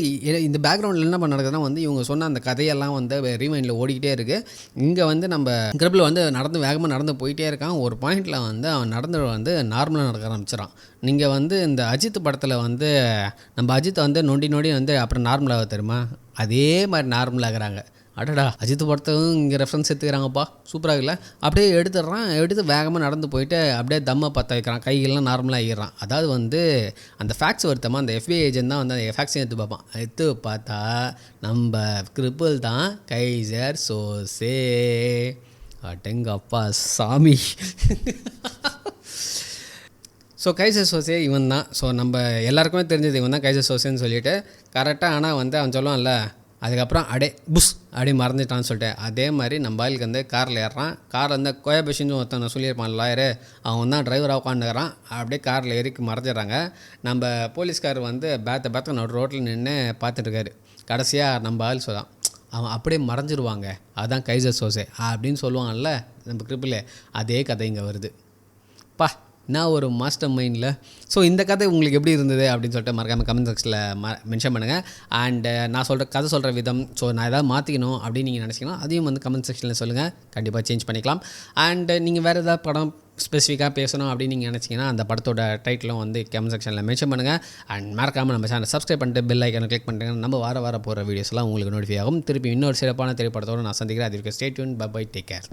Speaker 1: இந்த பேக்ரவுண்டில் என்ன நடக்குதுன்னா வந்து இவங்க சொன்ன அந்த கதையெல்லாம் வந்து ரீவைண்டில் ஓடிக்கிட்டே இருக்குது. இங்கே வந்து நம்ம கிரிப்பிள் வந்து வேகமாக நடந்து போயிட்டே இருக்கான். ஒரு பாயிண்டில் வந்து அவன் நடந்து வந்து நார்மலாக நடக்க ஆரம்பிச்சிடறான். நீங்கள் வந்து இந்த அஜித் படத்தில் வந்து நம்ம அஜித்தை வந்து நொண்டி வந்து அப்புறம் நார்மலாக தெரியுமா, அதே மாதிரி நார்மலாகிறாங்க. அடடா, அஜித் படத்தையும் இங்கே ரெஃபரன்ஸ் எடுத்துக்கிறாங்கப்பா, சூப்பராக இல்லை. அப்படியே எடுத்து வேகமாக நடந்து போயிட்டு அப்படியே தம்மை பற்ற வைக்கிறான், கைகள்லாம் நார்மலாக ஆகிடுறான். அதாவது வந்து அந்த ஃபேக்ட்ஸ் வருத்தமாக அந்த FBI ஏஜென்ட் தான் வந்து அந்த ஃபேக்ட்ஸையும் எடுத்து பார்ப்பான். எடுத்து பார்த்தா நம்ம கிரிப்பிள் தான் கைசர் சோசே. அடேங்கப்பா சாமி. ஸோ கைசர் சோசே இவன் தான். ஸோ நம்ம எல்லாருக்குமே தெரிஞ்சது இவன் தான் கைசர் சோசேன்னு சொல்லிட்டு கரெக்டாக. ஆனால் வந்து அவன் சொல்லுவான்ல, அதுக்கப்புறம் புஷ் அப்படியே மறந்துட்டான்னு சொல்லிட்டு அதே மாதிரி நம்ம ஆளுக்கு வந்து காரில் ஏறுறான். காரில் வந்து கோயபஷின்னு ஒருத்தன் சொல்லியிருப்பான் லாயரு, அவன் தான் டிரைவராக உட்காந்துக்கிறான். அப்படியே காரில் ஏறிக்கு மறைஞ்சிடறாங்க. நம்ம போலீஸ்கார் வந்து பேத்த நடு ரோட்டில் நின்று பார்த்துட்டுருக்காரு. கடைசியாக நம்ம ஆள் சொல்லலாம், அவன் அப்படியே மறைஞ்சிருவாங்க, அதுதான் கைசர் சோசே அப்படின்னு சொல்லுவாங்கல்ல நம்ம கிரிப்பில், அதே கதை இங்கே வருது. நான் ஒரு மாஸ்டர் மைண்டில். ஸோ இந்த கதை உங்களுக்கு எப்படி இருந்தது அப்படின்னு சொல்லிட்டு மறக்காமல் கமெண்ட் செக்ஷனில் மென்ஷன் பண்ணுங்கள். அண்டு நான் கதை சொல்கிற விதம், ஸோ நான் எதாவது மாற்றிக்கணும் அப்படின்னு நீங்கள் நினச்சிங்கன்னா அதையும் வந்து கமெண்ட் செக்ஷனில் சொல்லுங்கள். கண்டிப்பாக சேஞ்ச் பண்ணிக்கலாம். அண்டு நீங்கள் வேறு ஏதாவது படம் ஸ்பெசிஃபிக்காக பேசணும் அப்படின்னு நீங்கள் நினச்சிங்கன்னா அந்த படத்தோட டைட்டிலும் வந்து கமெண்ட் செக்ஷனில் மென்ஷன் பண்ணுங்கள். அண்ட் மறக்காமல் நம்ம சேனல் சப்ஸ்கிரைப் பண்ணிட்டு பெல் ஐக்கானை கிளிக் பண்ணிட்டு நம்ம வார போகிற வீடியோஸ்லாம் உங்களுக்கு நோட்டிஃபை ஆகும். திருப்பி இன்னொரு சிறப்பான திரைப்படத்தோடு நான் சந்திக்கிறேன். அது வரைக்கும் stay tuned. Bye bye, take care.